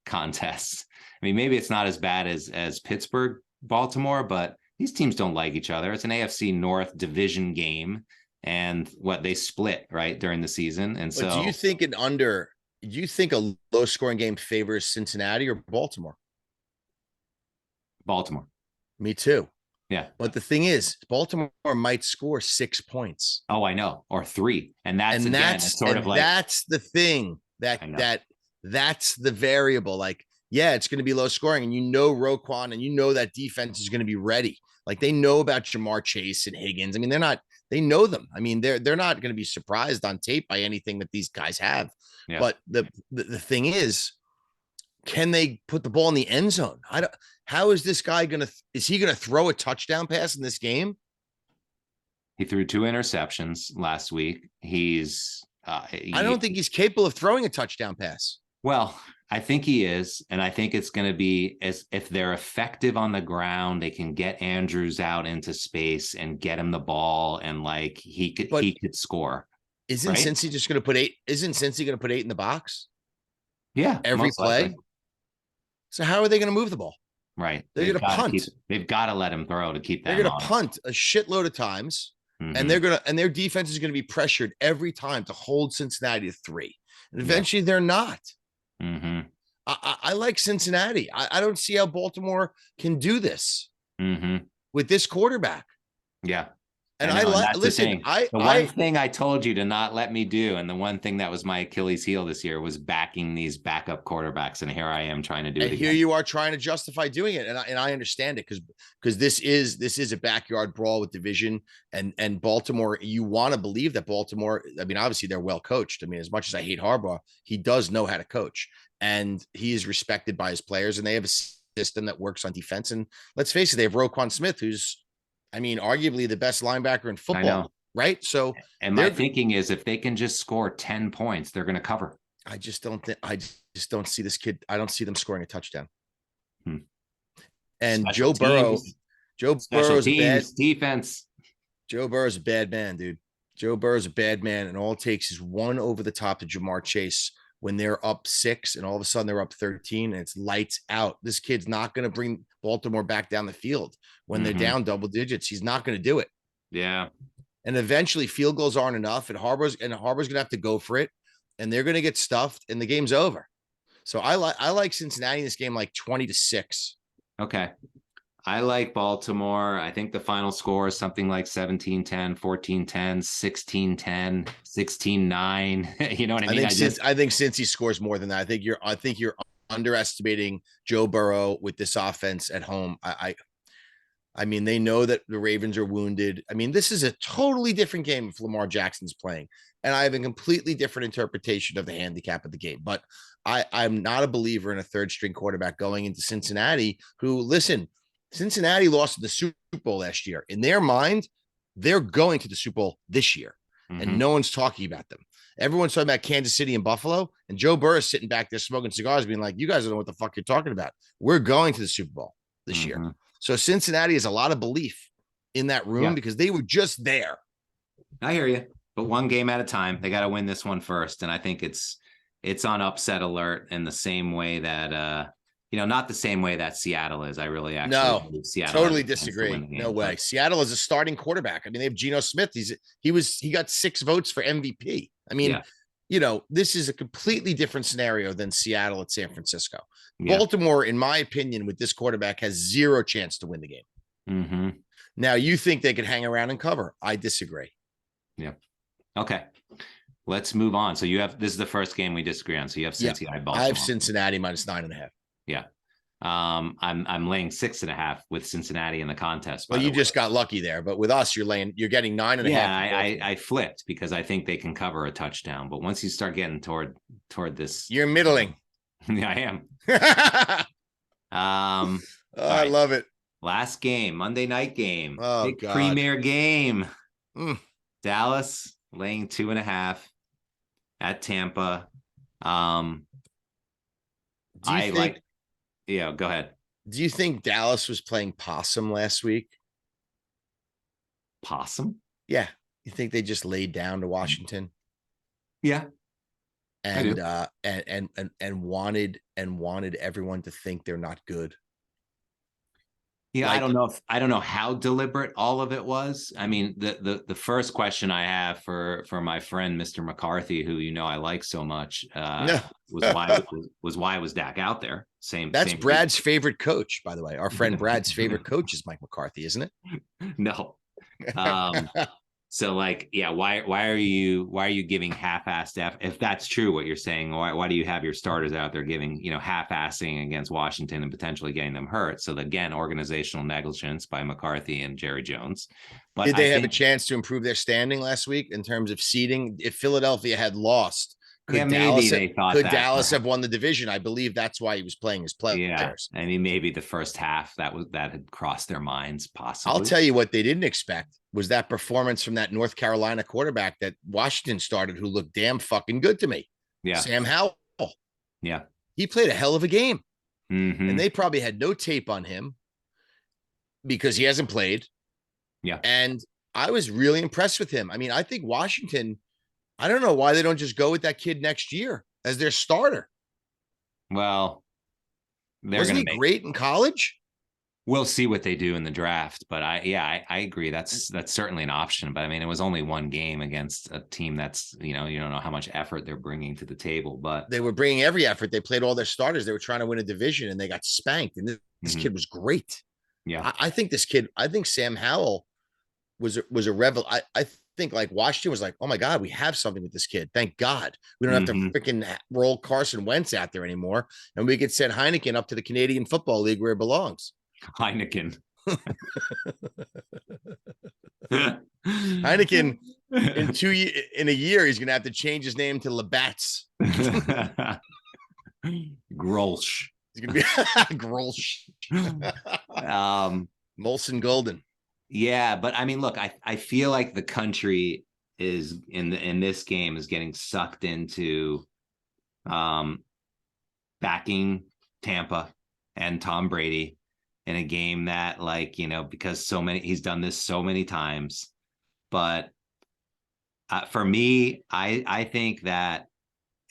contest. I mean, maybe it's not as bad as Pittsburgh, Baltimore, but these teams don't like each other. It's an AFC North division game, and they split right during the season. And so, do you think a low scoring game favors Cincinnati or Baltimore? Baltimore. Me too. Yeah. But the thing is, Baltimore might score 6 points. Oh, I know. Or 3. That's the thing that's the variable. Like, yeah, it's going to be low scoring, and Roquan, and that defense is going to be ready. Like, they know about Jamar Chase and Higgins. I mean, they know them. I mean, they're not going to be surprised on tape by anything that these guys have. Yeah. But the thing is, can they put the ball in the end zone? How is this guy is he going to throw a touchdown pass in this game? He threw 2 interceptions last week. I don't think he's capable of throwing a touchdown pass. Well, I think he is. And I think it's going to be, if they're effective on the ground, they can get Andrews out into space and get him the ball. And like, he could score. Isn't Cincy just going to put 8? Isn't Cincy going to put 8 in the box? Yeah. Every play. Likely. So how are they going to move the ball? Right. They're going to punt. They've got to let him throw to keep that. They're going to punt a shitload of times. Mm-hmm. And their defense is going to be pressured every time to hold Cincinnati to 3. And eventually they're not. Mm-hmm. I like Cincinnati. I don't see how Baltimore can do this with this quarterback. Yeah. And listen, the one thing I told you to not let me do, and the one thing that was my Achilles heel this year, was backing these backup quarterbacks. And here I am trying to do it again. Here you are trying to justify doing it. And I understand it because this is a backyard brawl with division and Baltimore. You want to believe that Baltimore, I mean, obviously they're well coached. I mean, as much as I hate Harbaugh, he does know how to coach, and he is respected by his players, and they have a system that works on defense. And let's face it, they have Roquan Smith, who's, I mean, arguably the best linebacker in football, right? So, and my thinking is, if they can just score 10 points, they're going to cover. I just don't see this kid. I don't see them scoring a touchdown. And Joe Burrow is bad defense. Joe Burrow's a bad man, dude. Joe Burrow's a bad man, and all it takes is one over the top to Jamar Chase when they're up 6, and all of a sudden they're up 13, and it's lights out. This kid's not going to bring Baltimore back down the field when they're down double digits. He's not going to do it. Yeah. And eventually field goals aren't enough, and Harbaugh's going to have to go for it, and they're going to get stuffed, and the game's over. So I like Cincinnati in this game, like 20-6. Okay. I like Baltimore. I think the final score is something like 17-10, 14-10, 16-10, 16-9. You know what I mean? I think Cincy scores more than that. I think you're underestimating Joe Burrow with this offense at home. I mean, they know that the Ravens are wounded. I mean, this is a totally different game if Lamar Jackson's playing. And I have a completely different interpretation of the handicap of the game. But I'm not a believer in a third string quarterback going into Cincinnati, who, listen, Cincinnati lost the Super Bowl last year. In their mind, they're going to the Super Bowl this year. And no one's talking about them. Everyone's talking about Kansas City and Buffalo. And Joe Burrow is sitting back there smoking cigars, being like, you guys don't know what the fuck you're talking about. We're going to the Super Bowl this year. So Cincinnati has a lot of belief in that room because they were just there. I hear you, but one game at a time. They got to win this one first, and I think it's on upset alert in the same way that not the same way that Seattle is. I really actually Seattle totally disagree. No way. But Seattle is a starting quarterback. I mean, they have Geno Smith. He got 6 votes for MVP. I mean, this is a completely different scenario than Seattle at San Francisco. Baltimore, in my opinion, with this quarterback, has 0 chance to win the game. Now, you think they could hang around and cover. I disagree. Yeah. Okay. Let's move on. So this is the first game we disagree on. So you have Cincinnati, Baltimore. I have Cincinnati minus 9.5. Yeah. I'm laying 6.5 with Cincinnati in the contest. Well, you just got lucky there, but with us, you're getting 9.5. Yeah, I flipped because I think they can cover a touchdown. But once you start getting toward this, you're middling. Yeah, I am. I love it. Last game, Monday night game, big premier game. Dallas laying 2.5 at Tampa. Go ahead. Do you think Dallas was playing possum last week? Possum? Yeah. You think they just laid down to Washington? Yeah. And wanted everyone to think they're not good. Yeah, I don't know how deliberate all of it was. I mean, the first question I have for my friend Mr. McCarthy, who I like so much, was why was Dak out there? That's Brad's favorite coach, by the way. Our friend Brad's favorite coach is Mike McCarthy, isn't it? No. So why are you giving half-assed if that's true what you're saying? Why do you have your starters out there giving half-assing against Washington and potentially getting them hurt? So again, organizational negligence by McCarthy and Jerry Jones. But did they have a chance to improve their standing last week in terms of seeding? If Philadelphia had lost, could Dallas have won the division? I believe that's why he was playing his players. Yeah, I mean, maybe the first half that had crossed their minds. Possibly. I'll tell you what they didn't expect was that performance from that North Carolina quarterback that Washington started, who looked damn fucking good to me. Yeah, Sam Howell. Yeah, he played a hell of a game, and they probably had no tape on him because he hasn't played. Yeah, and I was really impressed with him. I mean, I think Washington. I don't know why they don't just go with that kid next year as their starter. Well, wasn't he great in college? We'll see what they do in the draft, but I agree. That's certainly an option. But I mean, it was only one game against a team that's you don't know how much effort they're bringing to the table. But they were bringing every effort. They played all their starters. They were trying to win a division, and they got spanked. And this kid was great. Yeah, I think this kid. I think Sam Howell was a rebel. I think Washington was like, oh my God, we have something with this kid. Thank God we don't have to freaking roll Carson Wentz out there anymore, and we could send Heineken up to the Canadian Football League where it belongs. Heineken. Heineken in a year he's gonna have to change his name to Labatt's. Grolsch. He's gonna be Grolsch. Molson Golden. Yeah, but I mean, look, I feel like the country is in this game is getting sucked into backing Tampa and Tom Brady in a game that because he's done this so many times. But for me, I think that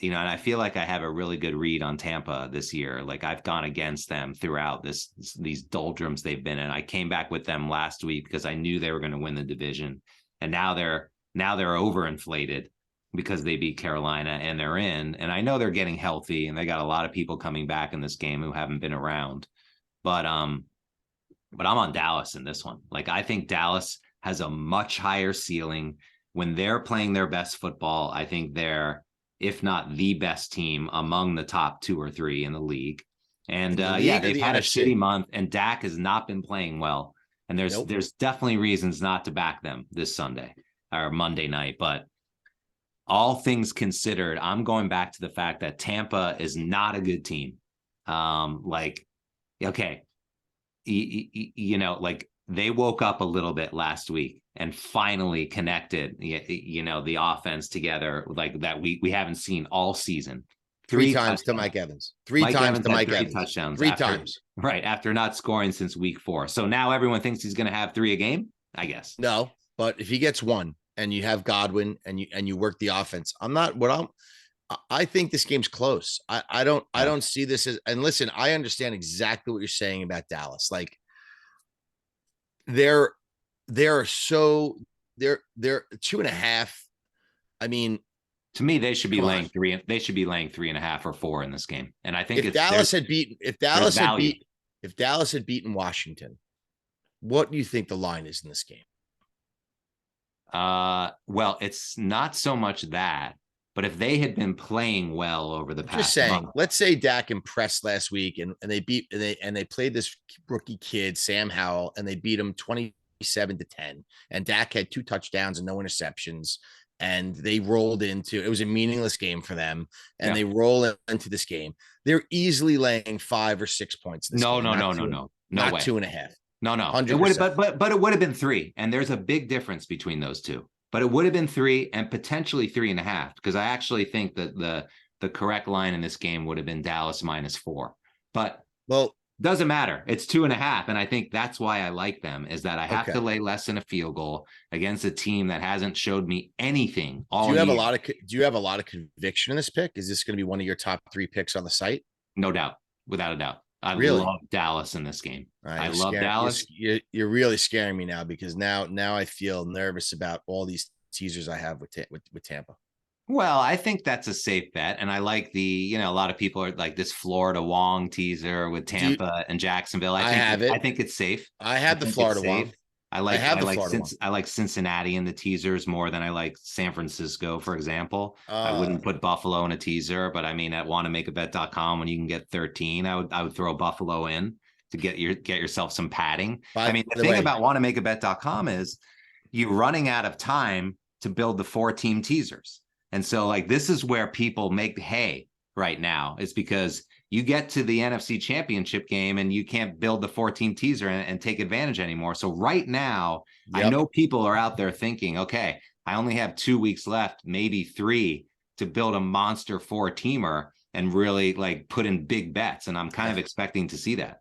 and I feel like I have a really good read on Tampa this year. Like I've gone against them throughout these doldrums they've been in. I came back with them last week because I knew they were going to win the division, and now they're overinflated because they beat Carolina and they're in. And I know they're getting healthy, and they got a lot of people coming back in this game who haven't been around. But But I'm on Dallas in this one. Like, I think Dallas has a much higher ceiling when they're playing their best football. I think they're, if not the best team, among the top 2 or 3 in the league. And yeah, they've had a shitty month, and Dak has not been playing well. And there's definitely reasons not to back them this Sunday or Monday night. But all things considered, I'm going back to the fact that Tampa is not a good team. Like, okay, you know, like they woke up a little bit last week and finally connected, you know, the offense together like that we haven't seen all season. Three times to Mike Evans. Three times to Mike Evans. Touchdowns. Three times. Right. After not scoring since week 4. So now everyone thinks he's going to have 3 a game, I guess. No, but if he gets 1 and you have Godwin and you work the offense, I think this game's close. I don't see this as, and listen, I understand exactly what you're saying about Dallas. Like they're 2.5. I mean, to me, they should be laying 3. They should be laying 3.5 or 4 in this game. And I think if Dallas had beaten Washington, what do you think the line is in this game? Well, it's not so much that, but if they had been playing well over the past month, let's say Dak impressed last week and they played this rookie kid, Sam Howell, and they beat him 27-10. And Dak had 2 touchdowns and no interceptions. And they rolled into, it was a meaningless game for them. And they roll into this game. They're easily laying 5 or 6 points. No way. 2.5. No. 100%. But it would have been 3. And there's a big difference between those two. But it would have been 3 and potentially 3.5, because I actually think that the correct line in this game would have been Dallas -4. But doesn't matter. It's 2.5. And I think that's why I like them, is that I have to lay less than a field goal against a team that hasn't showed me anything all year. Do you have a lot of conviction in this pick? Is this going to be one of your top 3 picks on the site? No doubt. Without a doubt. I love Dallas in this game. I love Dallas. You're really scaring me now, because now I feel nervous about all these teasers I have with Tampa. Well, I think that's a safe bet. And I like a lot of people are like this Florida Wong teaser with Tampa and Jacksonville. I think it's safe. I have the Florida Wong. I like Cincinnati in the teasers more than I like San Francisco, for example. I wouldn't put Buffalo in a teaser, but I mean, at wannamakeabet.com, when you can get 13, I would throw Buffalo in to get yourself some padding. I mean, the thing about wannamakeabet.com is you're running out of time to build the 4-team teasers. And so like, this is where people make hay right now, is because you get to the NFC Championship game and you can't build the 4-team teaser and take advantage anymore. So right now, I know people are out there thinking, okay, I only have 2 weeks left, maybe 3, to build a monster 4-teamer and really like put in big bets. And I'm kind of expecting to see that.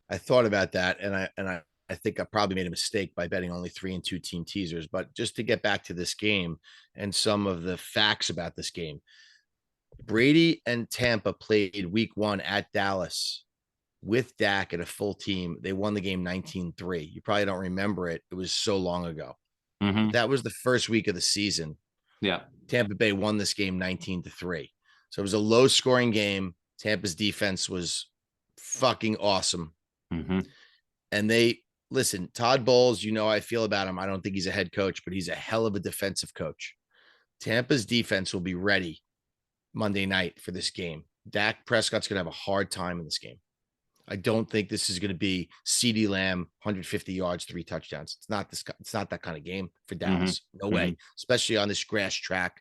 I thought about that, and I think I probably made a mistake by betting only 3 and 2-team teasers. But just to get back to this game and some of the facts about this game, Brady and Tampa played week 1 at Dallas with Dak and a full team. They won the game 19-3. You probably don't remember it. It was so long ago. Mm-hmm. That was the first week of the season. Yeah. Tampa Bay won this game 19-3. So it was a low scoring game. Tampa's defense was fucking awesome. Mm-hmm. And listen, Todd Bowles, you know how I feel about him. I don't think he's a head coach, but he's a hell of a defensive coach. Tampa's defense will be ready Monday night for this game. Dak Prescott's going to have a hard time in this game. I don't think this is going to be CeeDee Lamb, 150 yards, 3 touchdowns. It's not that kind of game for Dallas. Mm-hmm. No way, especially on this grass track.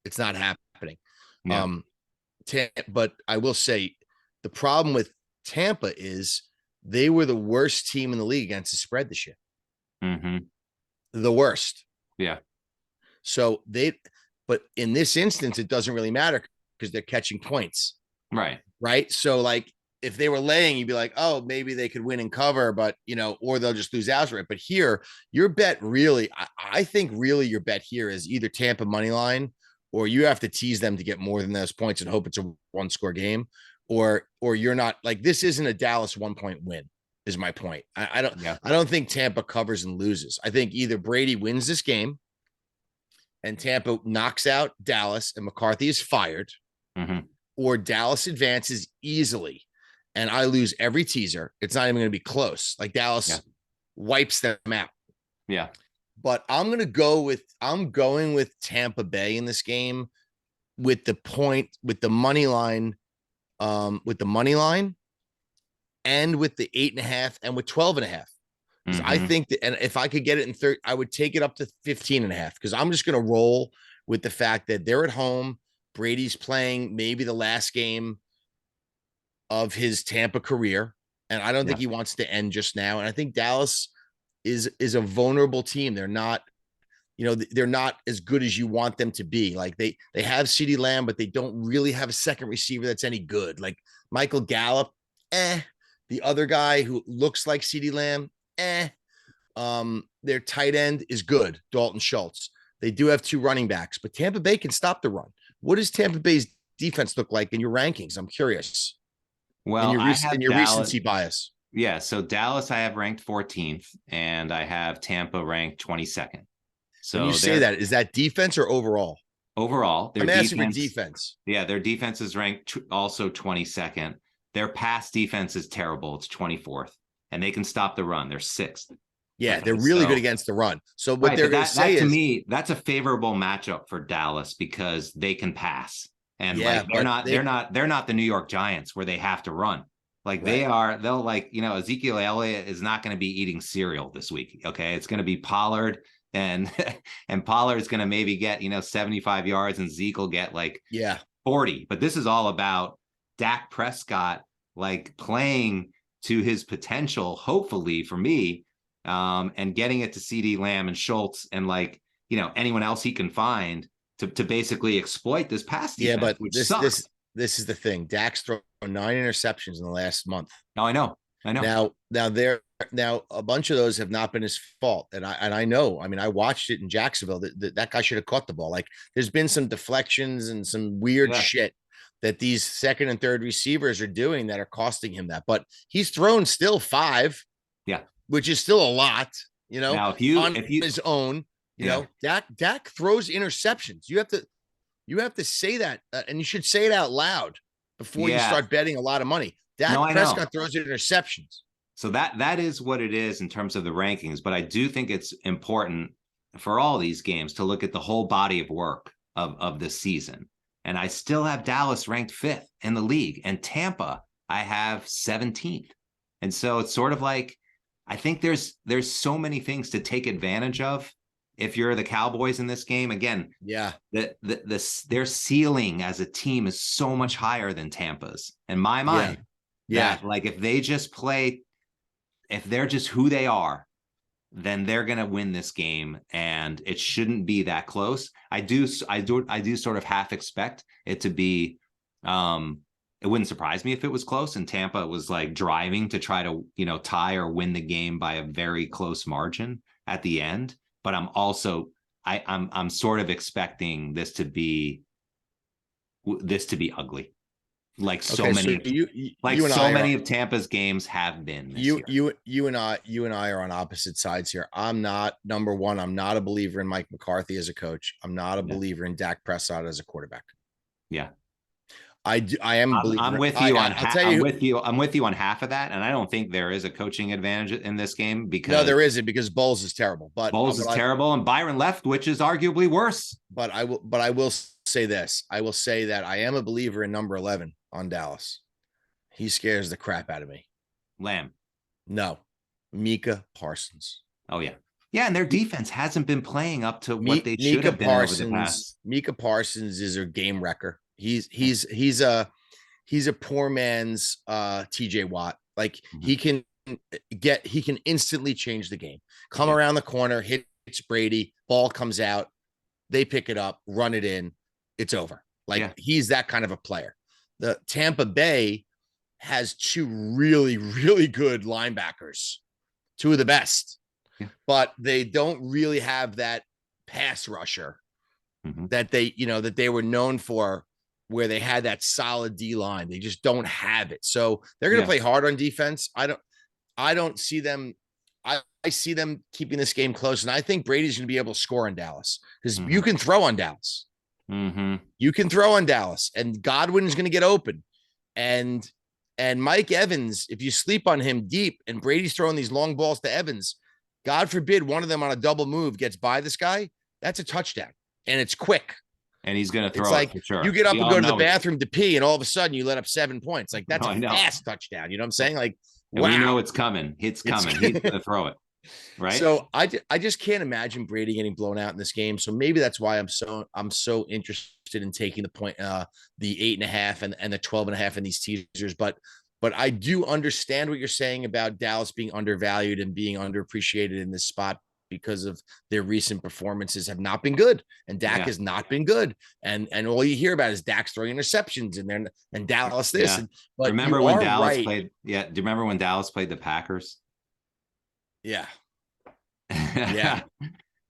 It's not happening. Yeah. But I will say the problem with Tampa is they were the worst team in the league against the spread this year. Mm-hmm. The worst. Yeah. So but in this instance, it doesn't really matter because they're catching points. Right. So like if they were laying, you'd be like, oh, maybe they could win and cover, but or they'll just lose outright. But here, your bet really, I think really your bet here is either Tampa money line, or you have to tease them to get more than those points and hope it's a 1-score game. Or you're not, like, this isn't a Dallas 1-point win, is my point. I don't think Tampa covers and loses. I think either Brady wins this game and Tampa knocks out Dallas and McCarthy is fired, mm-hmm. or Dallas advances easily and I lose every teaser, it's not even going to be close. Like Dallas wipes them out. Yeah. But I'm going with Tampa Bay in this game with the money line, and with the 8.5 and with 12.5. Because I think that, and if I could get it in third, I would take it up to 15.5, because I'm just going to roll with the fact that they're at home. Brady's playing maybe the last game of his Tampa career, and I don't think he wants to end just now. And I think Dallas is a vulnerable team. They're not, they're not as good as you want them to be. Like they have CeeDee Lamb, but they don't really have a second receiver that's any good. Like Michael Gallup, the other guy who looks like CeeDee Lamb, their tight end is good, Dalton Schultz. They do have 2 running backs, but Tampa Bay can stop the run. What does Tampa Bay's defense look like in your rankings? I'm curious. Well, in your recency bias. Yeah, so Dallas I have ranked 14th, and I have Tampa ranked 22nd. So when you say that, is that defense or overall? Overall, I'm asking for defense. Yeah, their defense is ranked also 22nd. Their pass defense is terrible. It's 24th, and they can stop the run. They're 6th. Yeah, they're really good against the run. So what they're going to say to me, that's a favorable matchup for Dallas because they can pass, and they're not the New York Giants where they have to run. Like they'll Ezekiel Elliott is not going to be eating cereal this week. Okay, it's going to be Pollard. And Pollard's going to maybe get 75 yards, and Zeke will get 40. But this is all about Dak Prescott playing to his potential, hopefully for me, and getting it to CeeDee Lamb and Schultz and anyone else he can find to basically exploit this pass defense. Yeah, but this is the thing. Dak's thrown 9 interceptions in the last month. Oh, I know. Now a bunch of those have not been his fault, and I know. I mean, I watched it in Jacksonville. That guy should have caught the ball. Like, there's been some deflections and some weird shit that these second and third receivers are doing that are costing him that. But he's thrown still 5, which is still a lot. Now, if you his own, Dak throws interceptions. You have to say that, and you should say it out loud before you start betting a lot of money. Dak Prescott throws interceptions. So that is what it is in terms of the rankings. But I do think it's important for all these games to look at the whole body of work of this season. And I still have Dallas ranked 5th in the league, and Tampa I have 17th. And so it's sort of like, I think there's so many things to take advantage of if you're the Cowboys in this game. Again, their ceiling as a team is so much higher than Tampa's in my mind. If they just play, if they're just who they are, then they're going to win this game, and it shouldn't be that close. I do sort of half expect it to be, it wouldn't surprise me if it was close and Tampa was driving to try to, tie or win the game by a very close margin at the end. But I'm also, I'm sort of expecting this to be ugly. Many of Tampa's games have been. You and I are on opposite sides here. I'm not, number one, I'm not a believer in Mike McCarthy as a coach. I'm not a believer in Dak Prescott as a quarterback. Yeah. I am a believer. I'm with you I'm with you on half of that, and I don't think there is a coaching advantage in this game because there isn't, because Bowles is terrible. But Bowles is terrible, and Byron Leftwich is arguably worse. But I will say this. I will say that I am a believer in number 11 on Dallas. He scares the crap out of me. Lamb. No. Micah Parsons. Oh yeah. Yeah, and their defense hasn't been playing up to what they should have been over the past. Micah Parsons is a game wrecker. He's a poor man's TJ Watt. He can instantly change the game. Come around the corner, hits Brady, ball comes out, they pick it up, run it in, it's over. He's that kind of a player. The Tampa Bay has 2 really, really good linebackers, 2 of the best, but they don't really have that pass rusher that they were known for, where they had that solid D line. They just don't have it. So they're going to play hard on defense. I don't see them. I see them keeping this game close. And I think Brady's going to be able to score on Dallas, because you can throw on Dallas. You can throw on Dallas, and Godwin is going to get open. And And Mike Evans, if you sleep on him deep and Brady's throwing these long balls to Evans, God forbid one of them on a double move gets by this guy, that's a touchdown. And it's quick. And he's going to throw it's like it for sure. You get up and go to the bathroom to pee, and all of a sudden you let up 7 points. Like, that's a fast touchdown. You know what I'm saying? Like, wow. We know it's coming. It's coming. He's going to throw it. Right. So I just can't imagine Brady getting blown out in this game. So maybe that's why I'm so interested in taking the point, the 8.5 and the 12.5 in these teasers. But I do understand what you're saying about Dallas being undervalued and being underappreciated in this spot because of their recent performances have not been good, and Dak has not been good, and all you hear about is Dak's throwing interceptions and Dallas this. Yeah. But remember when Dallas played? Yeah, do you remember when Dallas played the Packers? Yeah. Yeah.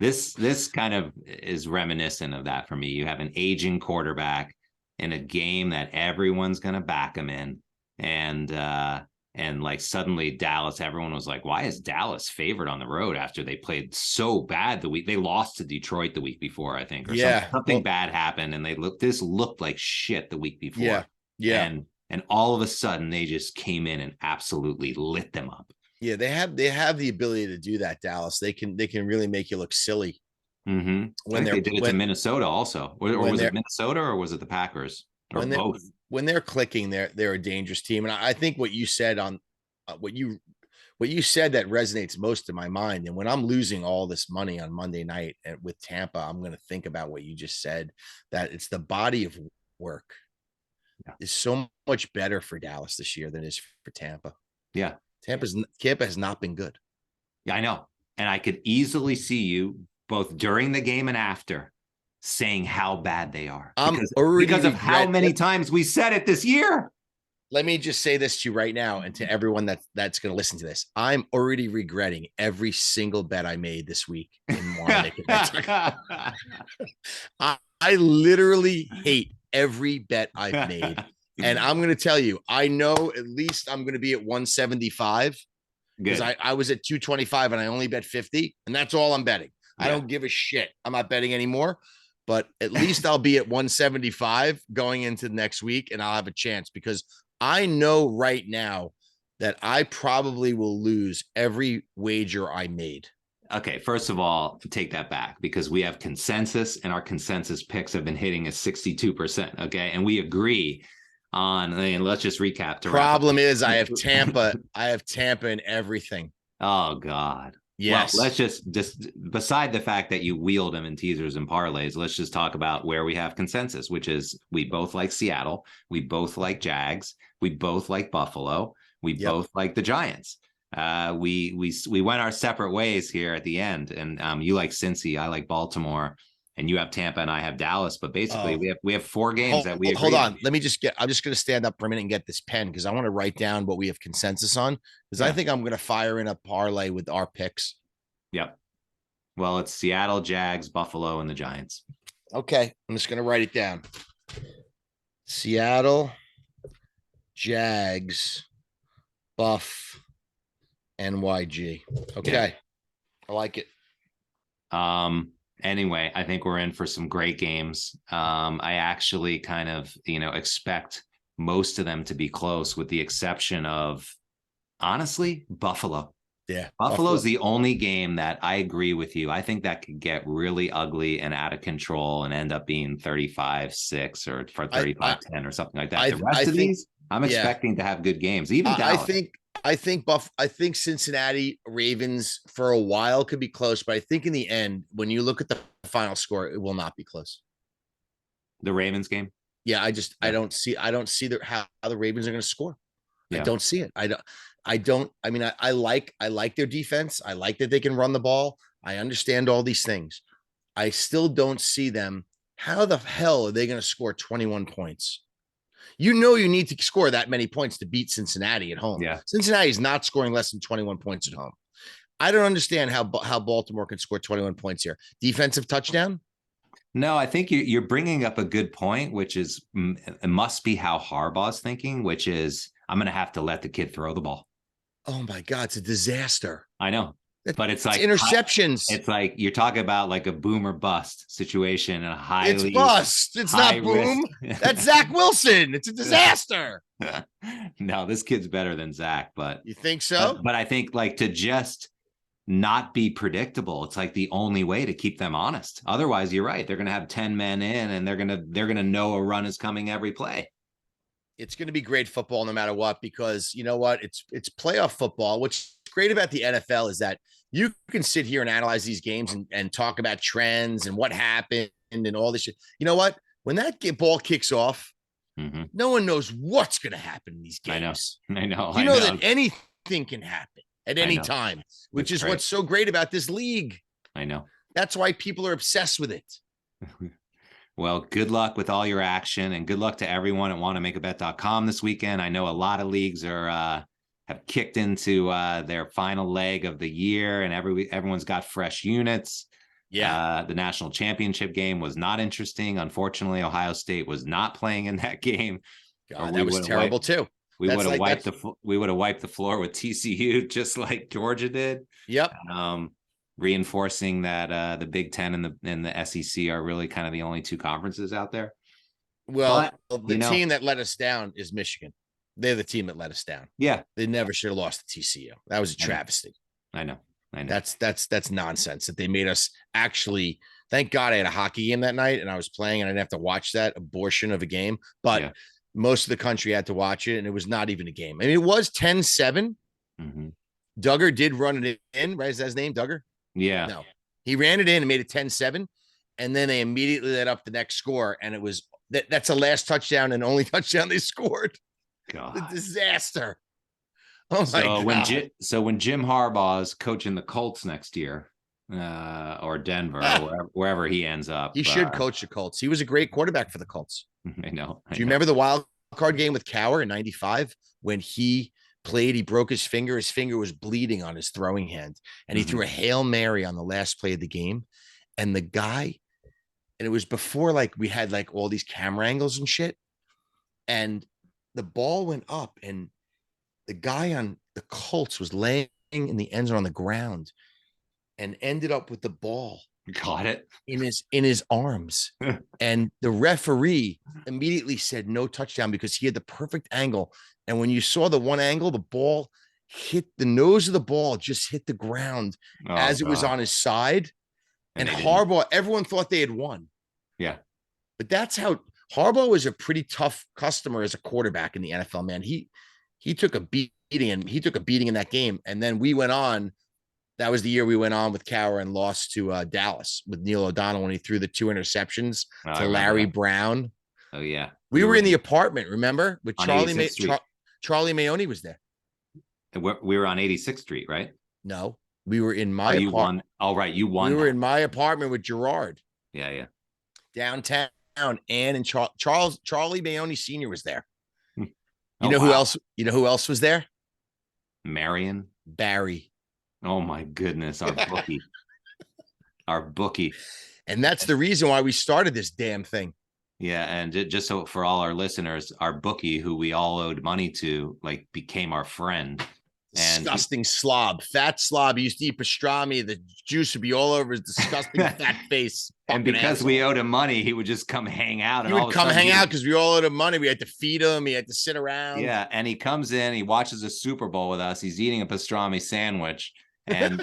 This kind of is reminiscent of that for me. You have an aging quarterback in a game that everyone's going to back him in, and like suddenly Dallas, everyone was like, why is Dallas favored on the road after they played so bad they lost to Detroit the week before, I think, or something bad happened, and this looked like shit the week before. Yeah. And all of a sudden they just came in and absolutely lit them up. Yeah, they have the ability to do that, Dallas. They can really make you look silly. Mm-hmm. When they did it to Minnesota also. Or was it Minnesota or was it the Packers? Or both? When they're clicking, they're a dangerous team. And I think what you said on what you said that resonates most in my mind. And when I'm losing all this money on Monday night with Tampa, I'm going to think about what you just said, that it's the body of work is so much better for Dallas this year than it is for Tampa. Yeah. Tampa has not been good. Yeah, I know. And I could easily see you both during the game and after saying how bad they are because of how many times we said it this year. Let me just say this to you right now, and to everyone that's going to listen to this. I'm already regretting every single bet I made this week in I literally hate every bet I've made. And I'm going to tell you, I know at least I'm going to be at 175 because I was at 225 and I only bet 50, and that's all I'm betting. I don't give a shit. I'm not betting anymore, but at least I'll be at 175 going into next week, and I'll have a chance because I know right now that I probably will lose every wager I made. Okay, first of all, take that back because we have consensus, and our consensus picks have been hitting at 62%. Okay, and we agree on. And let's just recap. Problem is, I have Tampa. I have Tampa in everything. Oh God. Yes. Well, let's just beside the fact that you wheeled them in teasers and parlays, let's just talk about where we have consensus, which is we both like Seattle, we both like Jags, we both like Buffalo, we both like the Giants. We went our separate ways here at the end, and you like Cincy, I like Baltimore, and you have Tampa and I have Dallas. But basically, we have 4 games that we agree hold on. Let me I'm just going to stand up for a minute and get this pen because I want to write down what we have consensus on, because I think I'm going to fire in a parlay with our picks. Yep. Well, it's Seattle, Jags, Buffalo, and the Giants. Okay, I'm just going to write it down. Seattle, Jags, Buff, NYG. Okay, yeah. I like it. Anyway, I think we're in for some great games. I actually kind of, expect most of them to be close with the exception of, honestly, Buffalo. Yeah. Buffalo's the only game that I agree with you. I think that could get really ugly and out of control and end up being 35-6 or for 35-10 or something like that. The rest of these, I'm expecting to have good games. Even Dallas. I think Cincinnati Ravens for a while could be close, but I think in the end, when you look at the final score, it will not be close. The Ravens game? Yeah, I don't see how the Ravens are going to score. Yeah. I don't see it. I mean, I like their defense. I like that they can run the ball. I understand all these things. I still don't see them. How the hell are they going to score 21 points? You need to score that many points to beat Cincinnati at home. Yeah. Cincinnati is not scoring less than 21 points at home. I don't understand how Baltimore can score 21 points here. Defensive touchdown? No, I think you're bringing up a good point, which is it must be how Harbaugh's thinking, which is I'm going to have to let the kid throw the ball. Oh my God, it's a disaster. I know. But it's like interceptions. It's like you're talking about like a boom or bust situation, a highly it's bust. It's not boom. That's Zach Wilson. It's a disaster. No, this kid's better than Zach, but you think so? But I think like to just not be predictable, it's like the only way to keep them honest. Otherwise, you're right. They're going to have 10 men in, and they're going to know a run is coming every play. It's going to be great football no matter what, because you know what? It's playoff football. What's great about the NFL is that you can sit here and analyze these games and talk about trends and what happened and all this shit. You know what? When that ball kicks off, no one knows what's going to happen in these games. I know. You know that anything can happen at any time, which is what's so great about this league. I know. That's why people are obsessed with it. Well, good luck with all your action, and good luck to everyone at wantomakeabet.com this weekend. I know a lot of leagues are have kicked into their final leg of the year, and everyone's got fresh units. Yeah. The national championship game was not interesting. Unfortunately, Ohio State was not playing in that game. God, that was terrible too. We would have wiped the floor with TCU just like Georgia did. Yep. Reinforcing that the Big Ten and the SEC are really kind of the only two conferences out there. Well, the team that let us down is Michigan. They're the team that let us down. Yeah. They never should have lost to TCU. That was a travesty. I know. That's nonsense that they made us actually. Thank God I had a hockey game that night and I was playing and I didn't have to watch that abortion of a game. But most of the country had to watch it, and it was not even a game. I mean, it was 10-7. Duggar did run it in, right? Is that his name, Duggar? Yeah. No, he ran it in and made it 10-7. And then they immediately let up the next score. And it was that's the last touchdown and only touchdown they scored. God. The disaster. Oh my God. When Jim Harbaugh is coaching the Colts next year, or Denver, or wherever he ends up, he should coach the Colts. He was a great quarterback for the Colts. I know. Do you remember the wild card game with Cowher in '95 when he played? He broke his finger. His finger was bleeding on his throwing hand, and he threw a Hail Mary on the last play of the game. And the guy, and it was before like we had like all these camera angles and shit, and the ball went up, and the guy on the Colts was laying in the end zone on the ground and ended up with the ball. Got it in his arms. And the referee immediately said no touchdown because he had the perfect angle. And when you saw the one angle, the ball hit the nose of the ball, just hit the ground it was on his side. And Harbaugh, everyone thought they had won. Yeah. But that's how Harbaugh was a pretty tough customer as a quarterback in the NFL, man. He took a beating, and he took a beating in that game. And then we went on. That was the year we went on with Cowher and lost to Dallas with Neil O'Donnell when he threw the 2 interceptions to Larry Brown. Oh, yeah. We were in the apartment, remember? With Charlie Maoni was there. We were on 86th Street, right? No, we were in my apartment. Oh, right. You won. We were in my apartment with Gerard. Yeah. Downtown. Ann and Charlie Maoni Sr. was there. Who else? You know who else was there? Marion. Barry. Oh my goodness, our bookie. And that's the reason why we started this damn thing. Yeah, and just so for all our listeners, our bookie, who we all owed money to, like became our friend. Disgusting slob, fat slob. He used to eat pastrami. The juice would be all over his disgusting fat face. And because we owed him money, he would just come hang out. He would come hang out because we all owed him money. We had to feed him. He had to sit around. Yeah, and he comes in. He watches a Super Bowl with us. He's eating a pastrami sandwich, and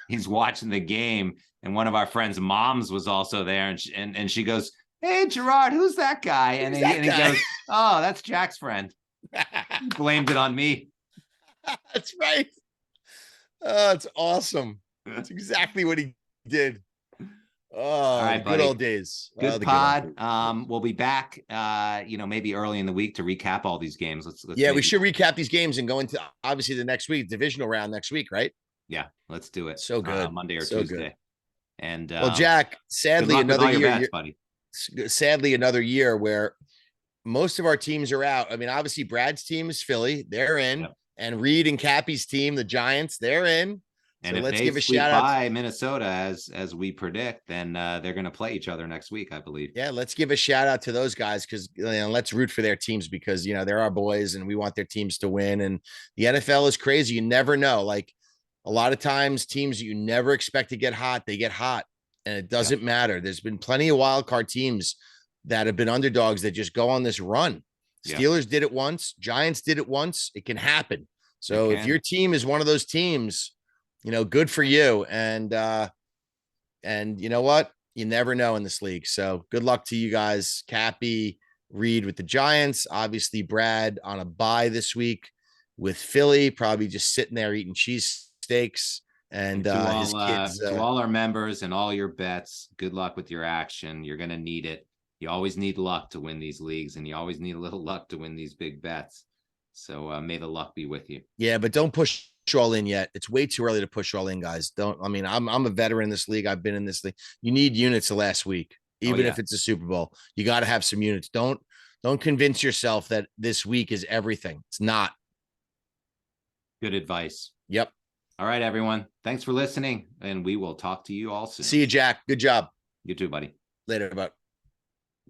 he's watching the game. And one of our friends' moms was also there, and she goes, "Hey, Gerard, who's that guy?" And he goes, "Oh, that's Jack's friend." He blamed it on me. That's right. Oh, it's awesome. That's exactly what he did. Oh, all right, good old days. Good pod. We'll be back, maybe early in the week to recap all these games. We should recap these games and go into obviously the next week, divisional round next week, right? Yeah, let's do it. So good. Monday or Tuesday. Good. And well, Jack, sadly, another year, bets, buddy. Sadly, another year where most of our teams are out. I mean, obviously, Brad's team is Philly. They're in. Yep. And Reed and Cappy's team, the Giants, they're in. And so let's give a shout out by Minnesota as we predict, then they're going to play each other next week, I believe. Yeah, let's give a shout out to those guys because let's root for their teams because they're our boys and we want their teams to win. And the NFL is crazy. You never know. Like A lot of times teams that you never expect to get hot, they get hot, and it doesn't matter. There's been plenty of wild card teams that have been underdogs that just go on this run. Steelers did it once. Giants did it once. It can happen. So if your team is one of those teams, good for you. And you know what? You never know in this league. So good luck to you guys. Cappy, Reed with the Giants. Obviously, Brad on a bye this week with Philly, probably just sitting there eating cheese steaks. And his kids. To all our members and all your bets, good luck with your action. You're going to need it. You always need luck to win these leagues, and you always need a little luck to win these big bets. So may the luck be with you. Yeah, but don't push all in yet. It's way too early to push all in, guys. I'm a veteran in this league. I've been in this league. You need units the last week, even if it's a Super Bowl. You got to have some units. Don't convince yourself that this week is everything. It's not. Good advice. Yep. All right, everyone. Thanks for listening, and we will talk to you all soon. See you, Jack. Good job. You too, buddy. Later, bud.